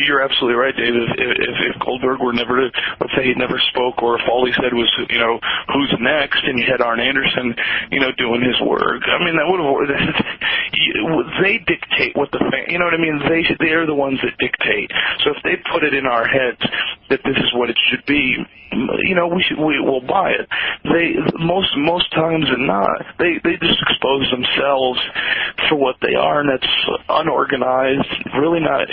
you're absolutely right, Dave. If Goldberg were never to, let's say he never spoke, or if all he said was, who's next, and you had Arn Anderson, doing his work, I mean, that would have. They dictate what the fan, you know what I mean? They're the ones that dictate. So if they put it in our heads that this is what it should be, we'll buy it. Most times than not, they just expose themselves for what they are, and that's unorganized. Really not,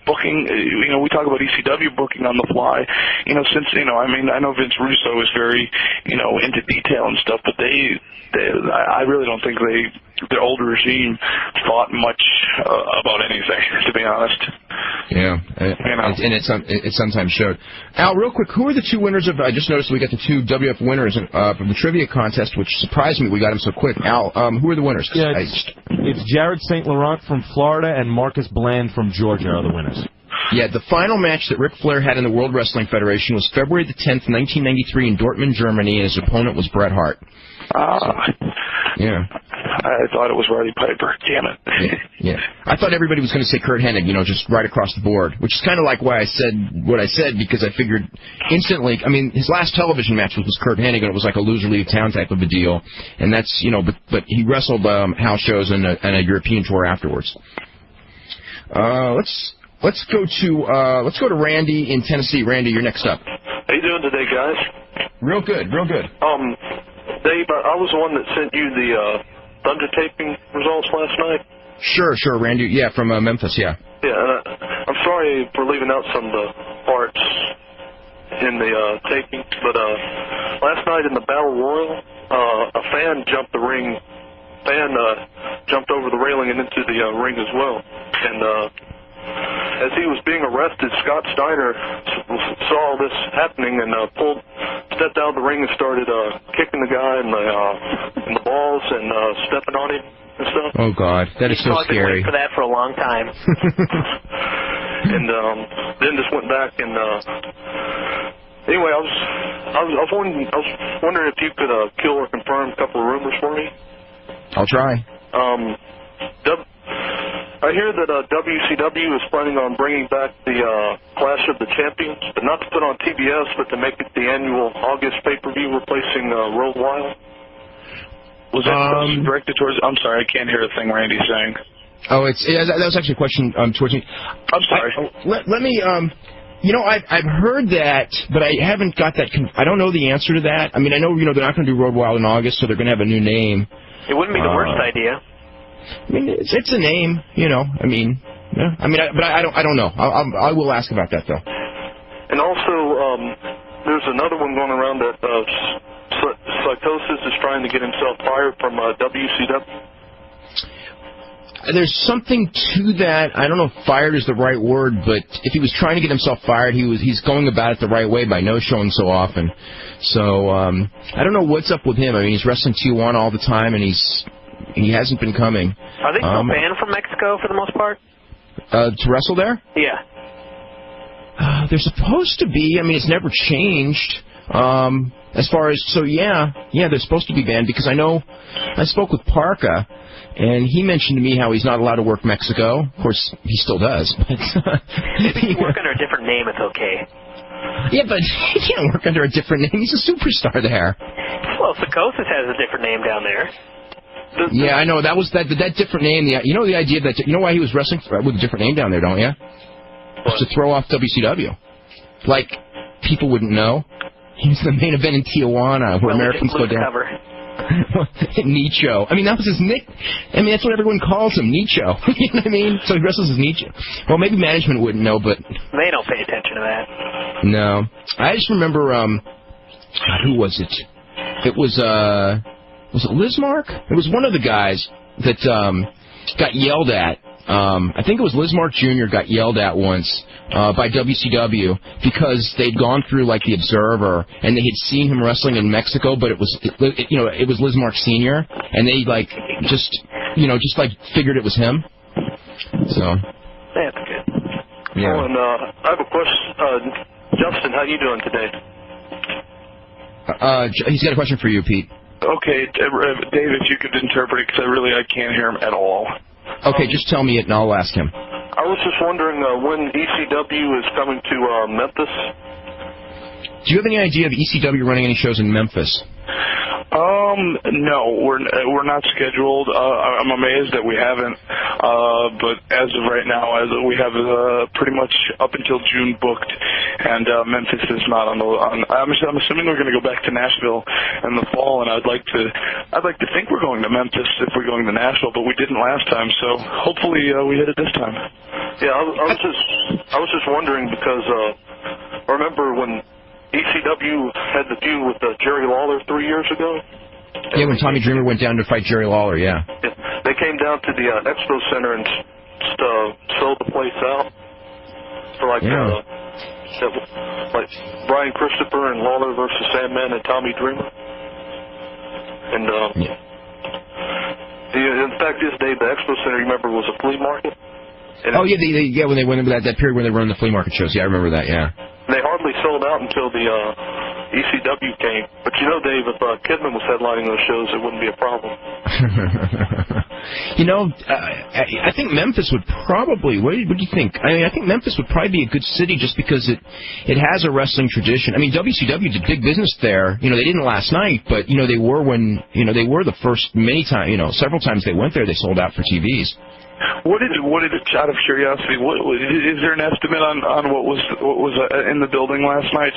booking. We talk about ECW booking on the fly. Since I know Vince Russo is very, into detail and stuff, but I really don't think the old regime thought much about anything, to be honest. Yeah, and it sometimes showed. Al, real quick, who are the 2 winners of? I just noticed we got the 2 WF winners from the trivia contest, which surprised me. We got them so quick. Al, who are the winners? Yeah, it's Jared St. Laurent from Florida and Marcus Bland from Georgia are the winners. Yeah, the final match that Ric Flair had in the World Wrestling Federation was February the 10th, 1993 in Dortmund, Germany, and his opponent was Bret Hart. Ah. Yeah. I thought it was Roddy Piper. Damn it. Yeah. I thought everybody was going to say Kurt Hennig, just right across the board, which is kind of like why I said what I said, because I figured instantly, his last television match was Kurt Hennig, and it was like a loser leave town type of a deal, and that's, but he wrestled house shows and a European tour afterwards. Let's go to Randy in Tennessee. Randy, you're next up. How you doing today, guys? Real good. Dave, I was the one that sent you the Thunder taping results last night. Sure, Randy. Yeah, from Memphis, yeah. Yeah, I'm sorry for leaving out some of the parts in the taping, but last night in the Battle Royal, a fan jumped the ring. Jumped over the railing and into the ring as well. And as he was being arrested, Scott Steiner saw this happening and stepped out of the ring and started kicking the guy in the balls and stepping on him and stuff. Oh God, that is so I've been scary. waiting for that for a long time. And then just went back and anyway, I was wondering if you could kill or confirm a couple of rumors for me. I'll try. I hear that WCW is planning on bringing back the Clash of the Champions, but not to put on TBS, but to make it the annual August pay-per-view, replacing Road Wild. Was that directed towards... I'm sorry, I can't hear a thing Randy's saying. Oh, that was actually a question towards me. I'm sorry. Let me... I've heard that, but I haven't got that... I don't know the answer to that. I know, they're not going to do Road Wild in August, so they're going to have a new name. It wouldn't be the worst idea. It's a name, Yeah. But I don't know. I will ask about that though. And also, there's another one going around that Psychosis is trying to get himself fired from WCW. There's something to that. I don't know if fired is the right word, but if he was trying to get himself fired, he's going about it the right way by no-showing so often. So I don't know what's up with him. He's wrestling Tijuana all the time, and he hasn't been coming. Are they still banned from Mexico for the most part? To wrestle there? Yeah. They're supposed to be. It's never changed. As far as, they're supposed to be banned, because I spoke with Parka, and he mentioned to me how he's not allowed to work Mexico. Of course, he still does. But if he can work under a different name, it's okay. Yeah, but he can't work under a different name. He's a superstar there. Well, Psychosis has a different name down there. Yeah, I know. That was that different name. The idea that why he was wrestling with a different name down there, don't you? Just to throw off WCW. Like people wouldn't know. He was the main event in Tijuana where Americans go down. Nicho. That was his nick. That's what everyone calls him, Nicho. You know what I mean? So he wrestles as Nicho. Well, maybe management wouldn't know, but they don't pay attention to that. No, I just remember. Who was it? It was it Lismark? It was one of the guys that got yelled at. I think it was Lismark Jr. got yelled at once by WCW because they'd gone through like the Observer and they had seen him wrestling in Mexico, but it was Lismark Sr. and they just figured it was him. So that's good. Yeah. Oh, and I have a question, Justin. How you doing today? He's got a question for you, Pete. Okay, Dave, if you could interpret it, because I can't hear him at all. Okay, just tell me it and I'll ask him. I was just wondering when ECW is coming to Memphis. Do you have any idea of ECW running any shows in Memphis? No, we're not scheduled. I'm amazed that we haven't. But as of right now, we have pretty much up until June booked, and Memphis is not on the. I'm assuming we're going to go back to Nashville in the fall, and I'd like to think we're going to Memphis if we're going to Nashville, but we didn't last time, so hopefully we hit it this time. Yeah, I was just wondering because I remember when ECW had the feud with Jerry Lawler 3 years ago. Yeah, when Tommy Dreamer went down to fight Jerry Lawler, yeah. They came down to the Expo Center and sold the place out for like Brian Christopher and Lawler versus Sandman and Tommy Dreamer. And the fact is, Dave, the Expo Center, you remember, was a flea market. And when they went into that period when they run the flea market shows. Yeah, I remember that. Yeah. They hardly sold out until the ECW came, which you know, Dave, if Kidman was headlining those shows, it wouldn't be a problem. You know, I think Memphis would probably. What do you think? I mean, I think Memphis would probably be a good city just because it has a wrestling tradition. I mean, WCW did big business there. You know, they didn't last night, but you know they were they were the first many times. You know, several times they went there, they sold out for TVs. What did it? Out of curiosity, is there an estimate on what was in the building last night?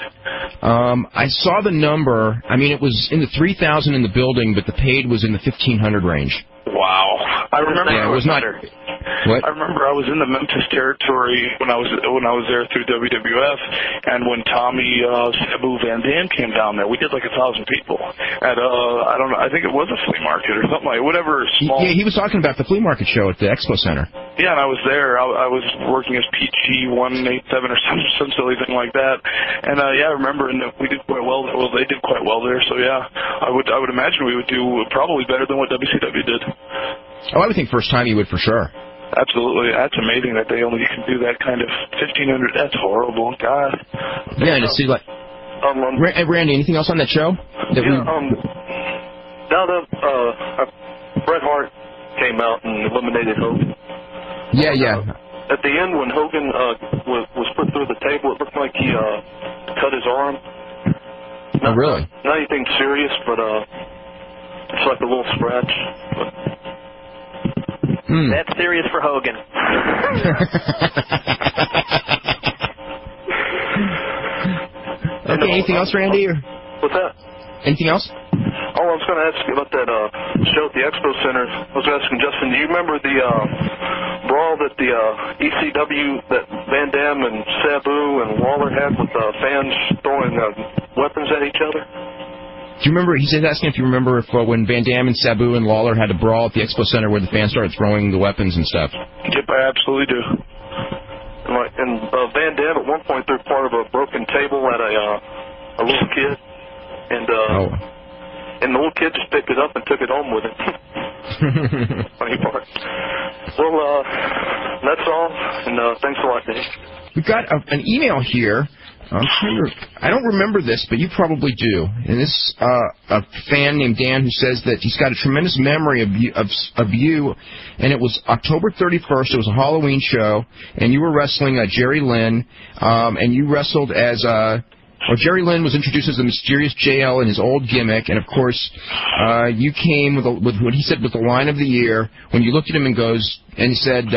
I saw the number. I mean, it was in the 3,000 in the building, but the paid was in the 1,500 range. Wow, I remember. Yeah, it was not. What? I remember I was in the Memphis territory when I was there through WWF, and when Tommy Sabu Van Dam came down there, we did like 1,000 people at I don't know, I think it was a flea market or something like whatever small. Yeah, he was talking about the flea market show at the Expo Center. Yeah, and I was there. I was working as PG 187 or some silly thing like that, and yeah, I remember, and we did quite well. Well, they did quite well there, so yeah, I would imagine we would do probably better than what WCW did. Oh, I would think first time you would for sure. Absolutely. That's amazing that they only can do that kind of 1,500. That's horrible. God. Yeah, and to see like... Randy, anything else on that show? Now that Bret Hart came out and eliminated Hogan. Yeah. At the end, when Hogan was put through the table, it looked like he cut his arm. Oh, really? Not anything serious, but it's like a little scratch. That's serious for Hogan. Okay, anything else, Randy? Or? What's that? Anything else? Oh, I was going to ask you about that show at the Expo Center. I was asking Justin, do you remember the brawl that the ECW, that Van Dam and Sabu and Waller had with fans throwing weapons at each other? Do you remember, he's asking if you remember if when Van Dam and Sabu and Lawler had a brawl at the Expo Center where the fans started throwing the weapons and stuff? Yep, I absolutely do. And Van Dam at one point threw part of a broken table at a little kid, and the little kid just picked it up and took it home with him. Funny part. Well, that's all, and thanks a lot, Dave. We've got an email here. I don't remember this, but you probably do. And this a fan named Dan who says that he's got a tremendous memory of you, and it was October 31st. It was a Halloween show, and you were wrestling Jerry Lynn, and you wrestled as Jerry Lynn was introduced as the mysterious JL in his old gimmick, and of course, you came with what he said was the line of the year when you looked at him and he said.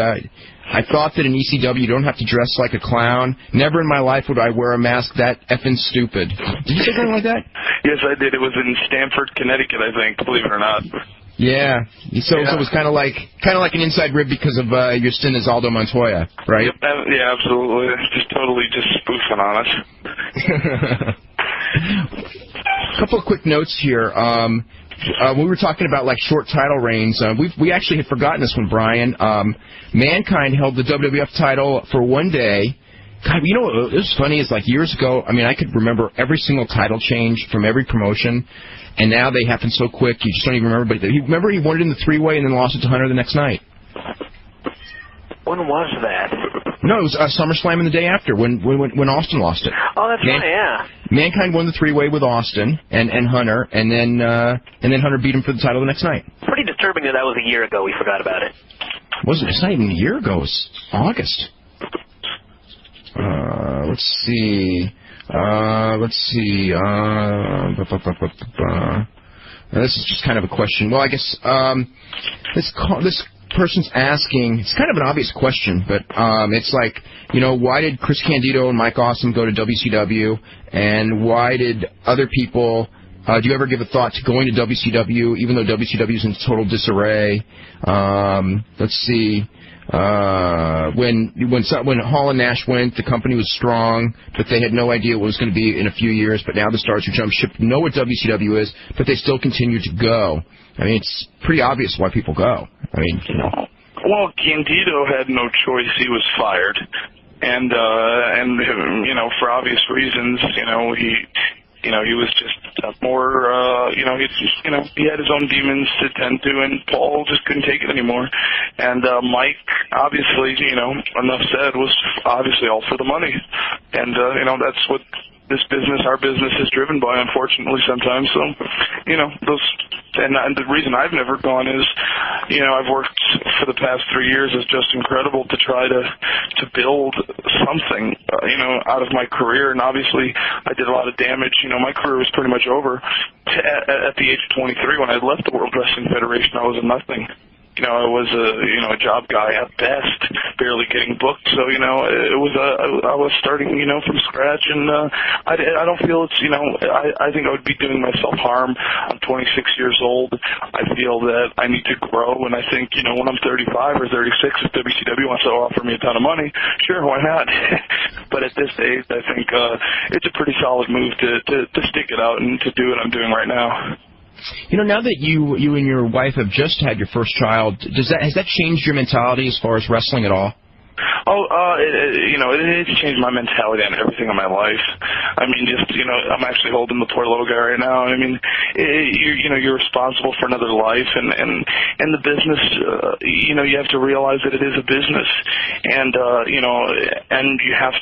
I thought that in ECW you don't have to dress like a clown. Never in my life would I wear a mask that effing stupid. Did you say something like that? Yes, I did. It was in Stamford, Connecticut, I think, believe it or not. Yeah. So it was kind of like an inside rib because of your stint as Aldo Montoya, right? Yeah, absolutely. Just totally spoofing on us. A couple of quick notes here. We were talking about like short title reigns. We actually had forgotten this one, Brian. Mankind held the WWF title for one day. God, you know what was funny is like years ago, I mean, I could remember every single title change from every promotion, and now they happen so quick you just don't even remember. But remember he won it in the three-way and then lost it to Hunter the next night. When was that? No, it was SummerSlam in the day after when Austin lost it. Oh, that's right, yeah. Mankind won the three-way with Austin and Hunter, and then Hunter beat him for the title the next night. Pretty disturbing that was a year ago. We forgot about it. Wasn't it's not even a year ago. It was August. Let's see. This is just kind of a question. Well, I guess this person's asking, it's kind of an obvious question, but it's like, you know, why did Chris Candido and Mike Awesome go to WCW, and why did other people, do you ever give a thought to going to WCW, even though WCW is in total disarray? Let's see. When Hall and Nash went, the company was strong, but they had no idea what it was going to be in a few years. But now the stars who jump ship know what WCW is, but they still continue to go. I mean, it's pretty obvious why people go. I mean, you know. Well, Candido had no choice. He was fired, and you know, for obvious reasons, he was just more, he had his own demons to tend to, and Paul just couldn't take it anymore. And Mike, obviously, enough said, was obviously all for the money. And, that's what this business, our business, is driven by, unfortunately, sometimes. So, and the reason I've never gone is, I've worked for the past 3 years as Just Incredible to try to build something, out of my career. And obviously, I did a lot of damage. My career was pretty much over at the age of 23 when I left the World Wrestling Federation. I was a nothing. I was a job guy at best, barely getting booked. So, I was starting, from scratch, and I don't feel it's, I think I would be doing myself harm. I'm 26 years old. I feel that I need to grow, and I think, when I'm 35 or 36, if WCW wants to offer me a ton of money, sure, why not? But at this age, I think it's a pretty solid move to stick it out and to do what I'm doing right now. Now that you and your wife have just had your first child, has that changed your mentality as far as wrestling at all? It's changed my mentality on everything in my life. I mean, I'm actually holding the poor little guy right now. I mean, you're responsible for another life, and the business, you have to realize that it is a business, and and you have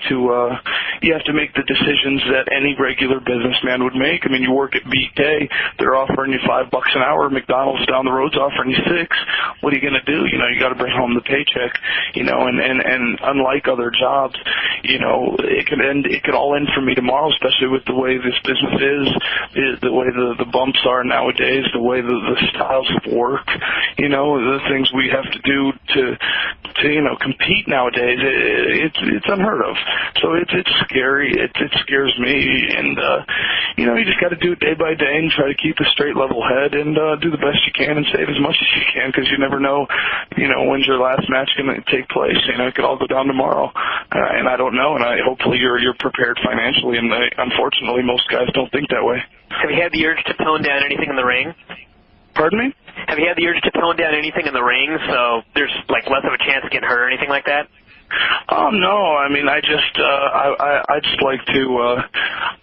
to make the decisions that any regular businessman would make. I mean, you work at BK, they're offering you $5 an hour. McDonald's down the road's offering you $6. What are you going to do? You got to bring home the paycheck, and unlike other jobs, it could all end for me tomorrow, especially with the way this business is the way the bumps are nowadays, the way the styles of work, the things we have to do to compete nowadays. It's unheard of. So it's scary. It scares me, and you just got to do it day by day and try to keep a straight, level head and do the best you can and save as much as you can, because you never know, when's your last match going to take place. It could all go down tomorrow, and I don't know. And hopefully you're prepared financially. And unfortunately, most guys don't think that way. Have you had the urge to tone down anything in the ring? Pardon me? Have you had the urge to tone down anything in the ring so there's less of a chance of getting hurt or anything like that? No. I mean, I just like to.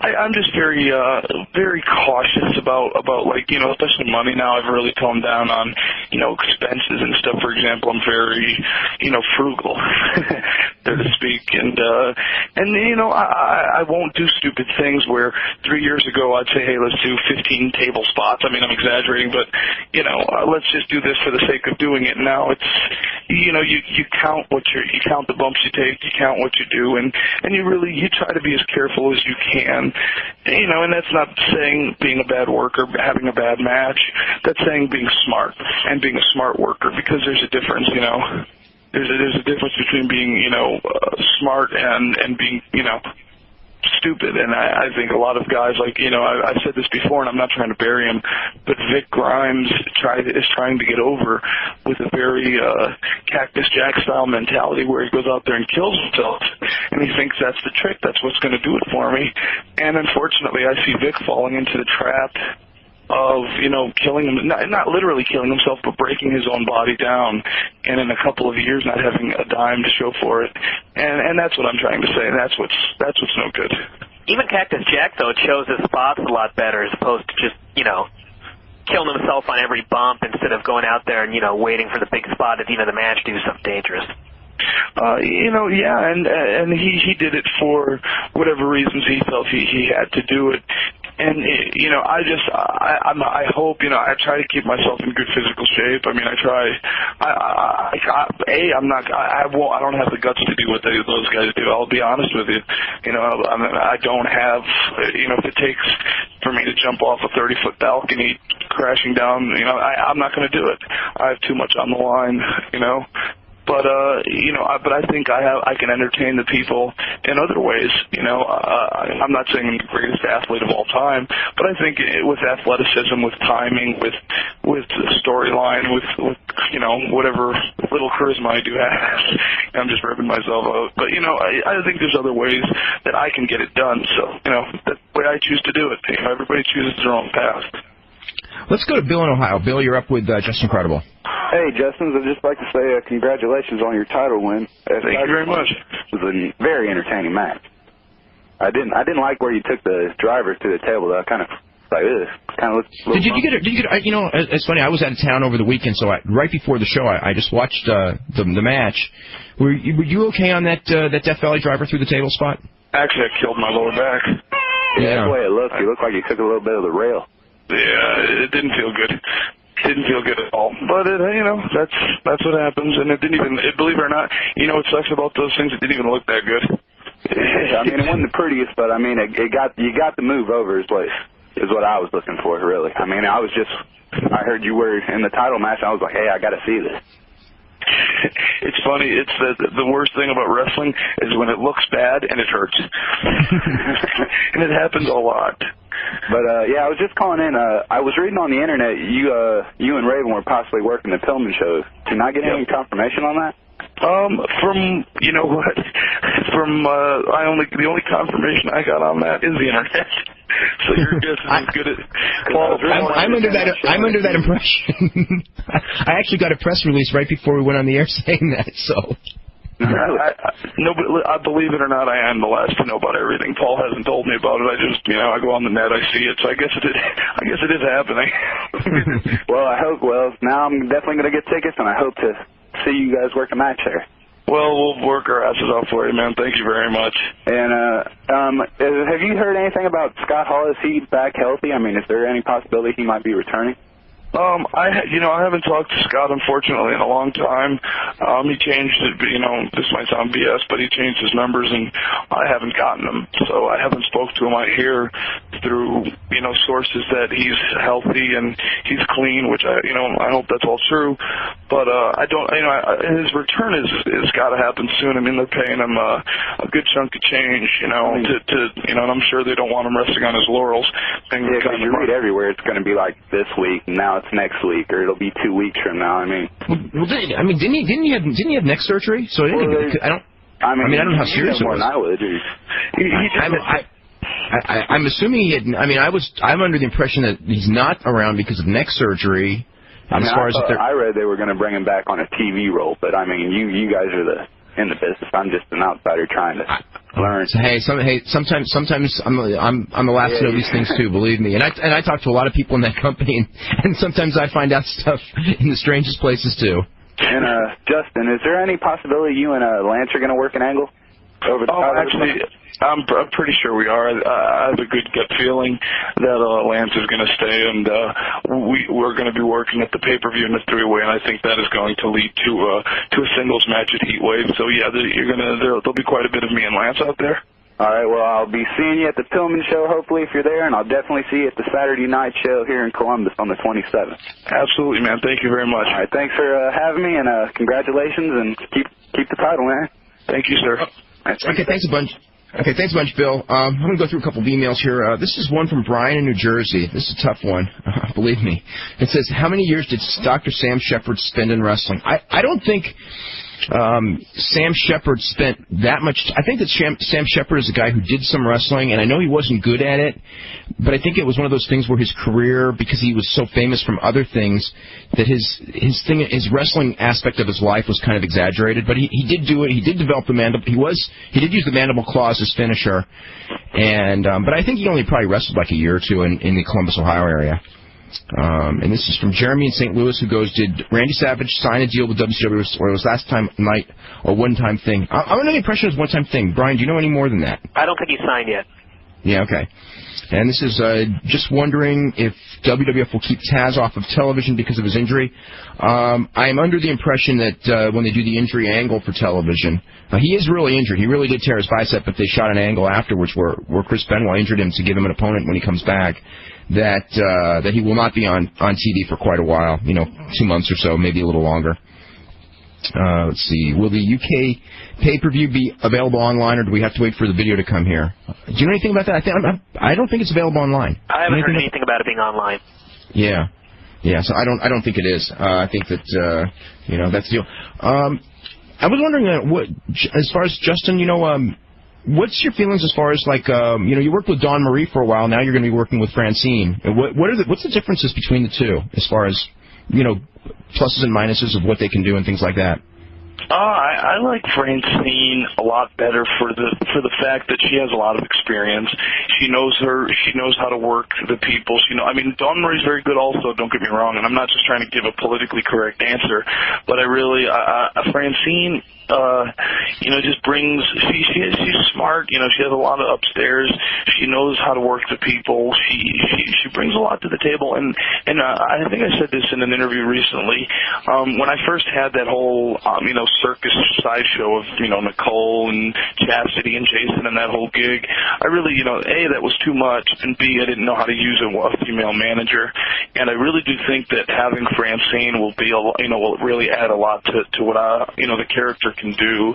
I'm just very cautious about especially money now. I've really toned down on expenses and stuff. For example, I'm very frugal, so to speak, and I won't do stupid things where 3 years ago I'd say, hey, let's do 15 table spots. I mean, I'm exaggerating, but let's just do this for the sake of doing it. Now it's you count you count the bumps you take, you count what you do, and you try to be as careful as you can, and that's not saying being a bad worker, having a bad match. That's saying being smart and being a smart worker, because there's a difference, There's a difference between being, smart and being, stupid. And I think a lot of guys, I've said this before, and I'm not trying to bury him, but Vic Grimes is trying to get over with a very Cactus Jack style mentality where he goes out there and kills himself, and he thinks that's the trick, that's what's going to do it for me. And unfortunately, I see Vic falling into the trap of, killing him, not literally killing himself, but breaking his own body down, and in a couple of years not having a dime to show for it. And that's what I'm trying to say, and that's what's no good. Even Cactus Jack, though, chose his spots a lot better as opposed to just, killing himself on every bump instead of going out there and, waiting for the big spot at the end of the match to do something dangerous. Yeah, and he did it for whatever reasons he felt he had to do it. And I hope, I try to keep myself in good physical shape. I mean, I try. I don't have the guts to do what those guys do. I'll be honest with you. I don't have. If it takes for me to jump off a 30-foot balcony, crashing down, I'm not going to do it. I have too much on the line. But but I think I can entertain the people in other ways. I'm not saying I'm the greatest athlete of all time, but I think with athleticism, with timing, with storyline, with whatever little charisma I do have, I'm just ripping myself out. But I think there's other ways that I can get it done. So that's the way I choose to do it. Everybody chooses their own path. Let's go to Bill in Ohio. Bill, you're up with Just Incredible. Hey, Justin, I'd just like to say congratulations on your title win. Thank you very much. It was a very entertaining match. I didn't like where you took the drivers to the table, though. I kind of like this. Kind of looked. Did you get? It's funny. I was out of town over the weekend, so right before the show, I just watched the match. Were you okay on that Death Valley driver through the table spot? Actually, I killed my lower back. Yeah, that's the way it looked. He looked like he took a little bit of the rail. Yeah, it didn't feel good. Didn't feel good at all. But that's what happens, and it didn't even. Believe it or not, what sucks about those things? It didn't even look that good. I mean, it wasn't the prettiest, but I mean, you got the move over is what I was looking for, really. I mean, I heard you were in the title match. And I was like, hey, I got to see this. It's funny. It's the worst thing about wrestling is when it looks bad and it hurts, and it happens a lot. But yeah, I was just calling in. I was reading on the internet you and Raven were possibly working the Pillman show. Did I get any confirmation on that? From the only confirmation I got on that is the internet. So your guess is as good as Paul. I'm under that impression. I actually got a press release right before we went on the air saying that. So. I believe it or not, I am the last to know about everything. Paul hasn't told me about it. I just, I go on the net, I see it. So I guess it is happening. Well, now I'm definitely going to get tickets, and I hope to see you guys work a match there. Well, we'll work our asses off for you, man. Thank you very much. And have you heard anything about Scott Hall? Is he back healthy? I mean, is there any possibility he might be returning? I haven't talked to Scott, unfortunately, in a long time. He changed it, this might sound BS, but he changed his numbers, and I haven't gotten them. So I haven't spoke to him. I hear through, sources that he's healthy and he's clean, which I hope that's all true. But I don't, his return is got to happen soon. I mean, they're paying him a good chunk of change, and I'm sure they don't want him resting on his laurels. Yeah, because you read everywhere it's going to be like this week, and now it's next week, or it'll be 2 weeks from now. I mean, didn't he have neck surgery? So I don't know how serious it was. I would. I'm assuming he had. I'm under the impression that he's not around because of neck surgery. I read they were going to bring him back on a TV role, but I mean, you guys are in the business. I'm just an outsider trying to learn. Sometimes I'm the last to know these things too. Believe me, and I talk to a lot of people in that company, and sometimes I find out stuff in the strangest places too. And Justin, is there any possibility you and Lance are going to work an angle over the top? Actually, I'm pretty sure we are. I have a good gut feeling that Lance is going to stay, and we're going to be working at the pay-per-view in the three-way, and I think that is going to lead to a singles match at Heatwave. So yeah, there'll be quite a bit of me and Lance out there. All right, well, I'll be seeing you at the Pillman show, hopefully, if you're there, and I'll definitely see you at the Saturday night show here in Columbus on the 27th. Absolutely, man. Thank you very much. All right, thanks for having me, and congratulations, and keep the title, man. Thank you, sir. Okay, thanks a bunch. Bill. I'm going to go through a couple of emails here. This is one from Brian in New Jersey. This is a tough one, believe me. It says, how many years did Dr. Sam Shepard spend in wrestling? I don't think Sam Shepard spent that much. I think that Sam Shepard is a guy who did some wrestling, and I know he wasn't good at it, but I think it was one of those things where his career, because he was so famous from other things, that his wrestling aspect of his life was kind of exaggerated. But he did do it. He did develop the mandible. He did use the mandible claw as his finisher, and but I think he only probably wrestled like a year or two in the Columbus, Ohio area. And this is from Jeremy in St. Louis, who goes, did Randy Savage sign a deal with WCW, or it was last time night or one-time thing? I'm under the impression it was one-time thing. Brian, do you know any more than that? I don't think he's signed yet. Yeah, okay. And this is just wondering if WWF will keep Taz off of television because of his injury. I'm under the impression that when they do the injury angle for television, he is really injured. He really did tear his bicep, but they shot an angle afterwards where Chris Benoit injured him to give him an opponent when he comes back. That he will not be on TV for quite a while, 2 months or so, maybe a little longer. Let's see. Will the UK pay-per-view be available online, or do we have to wait for the video to come here? Do you know anything about that? I don't think it's available online. I haven't heard anything about it being online. Yeah. So I don't think it is. I think that that's the deal. I was wondering what, as far as Justin, what's your feelings as far as you worked with Dawn Marie for a while. Now you're going to be working with Francine. What's the differences between the two as far as pluses and minuses of what they can do and things like that? I like Francine a lot better for the fact that she has a lot of experience. She knows how to work the people. Dawn Marie's very good also, don't get me wrong, and I'm not just trying to give a politically correct answer, but Francine just brings. She's smart. She has a lot of upstairs. She knows how to work the people. She brings a lot to the table. And I think I said this in an interview recently. When I first had that whole circus sideshow of Nicole and Chastity and Jason and that whole gig, I really A, that was too much, and B, I didn't know how to use a female manager. And I really do think that having Francine will be will really add a lot to what the character can do.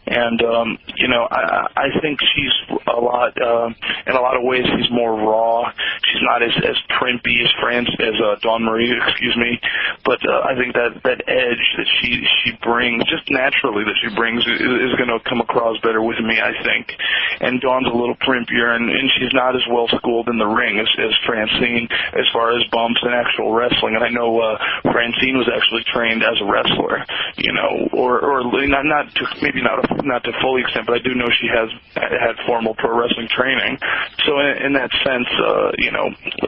And I think she's a lot in a lot of ways. She's more raw. She's not as primpy as Dawn Marie, but I think that edge that she brings, just naturally that she brings, is going to come across better with me, I think. And Dawn's a little primpier, and she's not as well schooled in the ring as Francine as far as bumps and actual wrestling. And I know Francine was actually trained as a wrestler, or not to full extent, but I do know she has had formal pro wrestling training. So in that sense,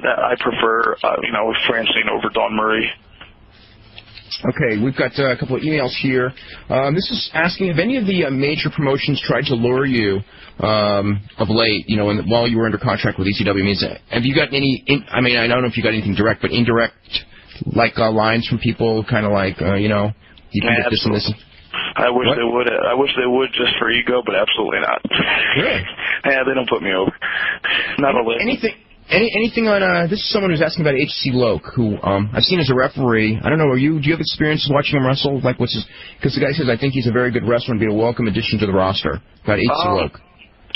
I prefer Francine over Dawn Marie. Okay, we've got a couple of emails here. This is asking if any of the major promotions tried to lure you of late, while you were under contract with ECW. Have you got any, I don't know if you got anything direct, but indirect, lines from people, kind of you can get this and this. I wish they would. I wish they would just for ego, but absolutely not. Really? Yeah, they don't put me over. Not a list. Anything on, this is someone who's asking about H.C. Loke, who I've seen as a referee. I don't know, do you have experience watching him wrestle? Because the guy says, I think he's a very good wrestler and be a welcome addition to the roster. About H.C. Loke.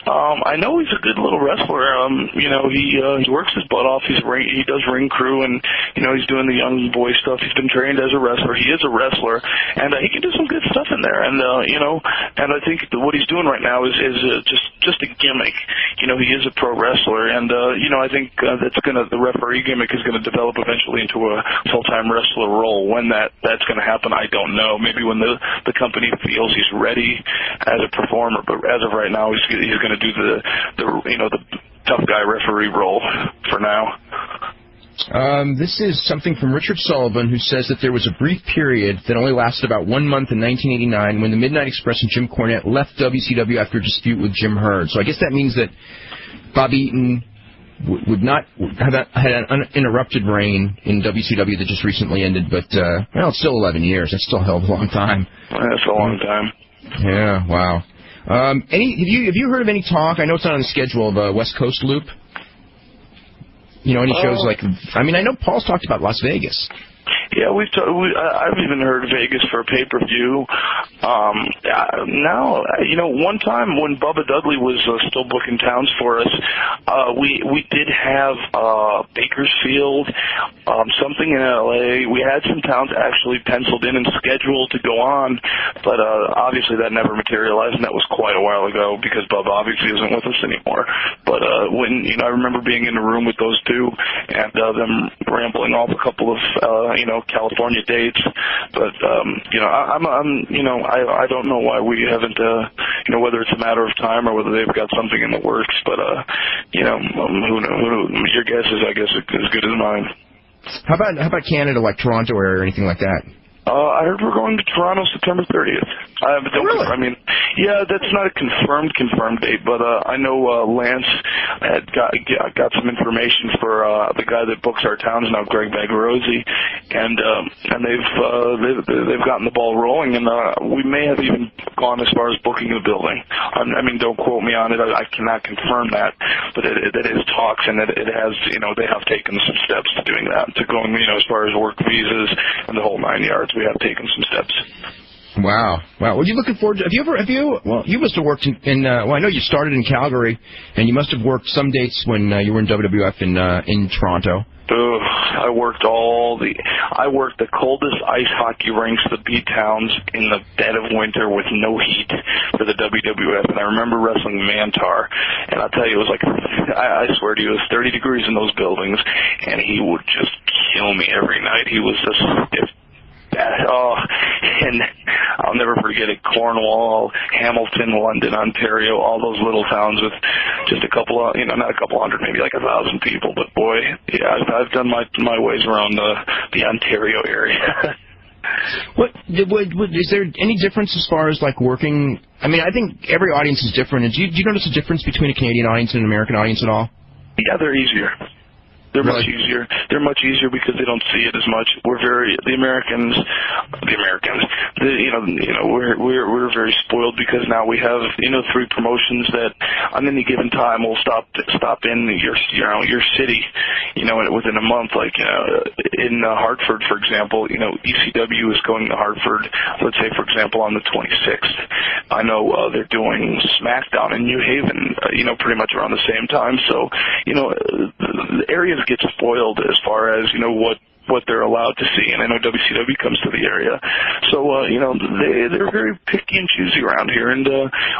I know he's a good little wrestler. He works his butt off. He does ring crew, and he's doing the young boy stuff. He's been trained as a wrestler. He is a wrestler, and he can do some good stuff in there. And and I think what he's doing right now is just a gimmick. He is a pro wrestler, and I think the referee gimmick is gonna develop eventually into a full-time wrestler role. When that's gonna happen, I don't know. Maybe when the company feels he's ready as a performer. But as of right now, he's gonna do the tough guy referee role for now. This is something from Richard Sullivan, who says that there was a brief period that only lasted about 1 month in 1989 when the Midnight Express and Jim Cornette left WCW after a dispute with Jim Herd. So I guess that means that Bob Eaton would not have had an uninterrupted reign in WCW that just recently ended, but it's still 11 years. That's still a hell of a long time. That's a long time. Yeah, wow. Have you heard of any talk? I know it's not on the schedule of a West Coast Loop. Any shows I know Paul's talked about Las Vegas. Yeah, I've even heard Vegas for a pay-per-view. Now, one time when Bubba Dudley was still booking towns for us, we did have Bakersfield, something in L.A. We had some towns actually penciled in and scheduled to go on, but obviously that never materialized, and that was quite a while ago because Bubba obviously isn't with us anymore. But when I remember being in the room with those two and them rambling off a couple of California dates, but I don't know why we haven't whether it's a matter of time or whether they've got something in the works, but who knows? Your guess is, I guess, as good as mine. How about Canada, like Toronto area or anything like that? I heard we're going to Toronto September 30th. Really? Yeah, that's not a confirmed date, but I know Lance had got some information for the guy that books our towns now, Greg Bagarozzi, and they've gotten the ball rolling, and we may have even gone as far as booking the building. Don't quote me on it. I cannot confirm that, but it is talks, and it has, they have taken some steps to doing that, to going, as far as work visas and the whole 9 yards. We have taken some steps. Wow. What are you looking forward to? You must have worked in I know you started in Calgary, and you must have worked some dates when you were in WWF in Toronto. I worked the coldest ice hockey rinks, the B-Towns, in the dead of winter with no heat for the WWF, and I remember wrestling Mantar, and I'll tell you, it was like, I swear to you, it was 30 degrees in those buildings, and he would just kill me every night. He was just stiff. And I'll never forget it, Cornwall, Hamilton, London, Ontario, all those little towns with just a couple of, not a couple hundred, maybe like 1,000 people, but boy, yeah, I've done my ways around the Ontario area. Is there any difference as far as like working? I mean, I think every audience is different. Do you notice a difference between a Canadian audience and an American audience at all? Yeah, they're easier. They're really? much easier. They're much easier because they don't see it as much. We're the Americans, we're very spoiled because now we have 3 promotions that on any given time will stop in your city, within a month. Like in Hartford, for example, ECW is going to Hartford. Let's say, for example, on the 26th. I know they're doing SmackDown in New Haven, pretty much around the same time. So, the areas get spoiled as far as what they're allowed to see, and I know WCW comes to the area, so they're very picky and choosy around here. And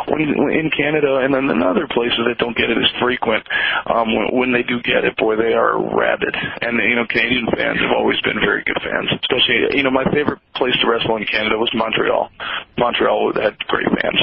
when in Canada and then in other places that don't get it as frequent, when they do get it, boy, they are rabid. And Canadian fans have always been very good fans. Especially, my favorite place to wrestle in Canada was Montreal. Montreal had great fans.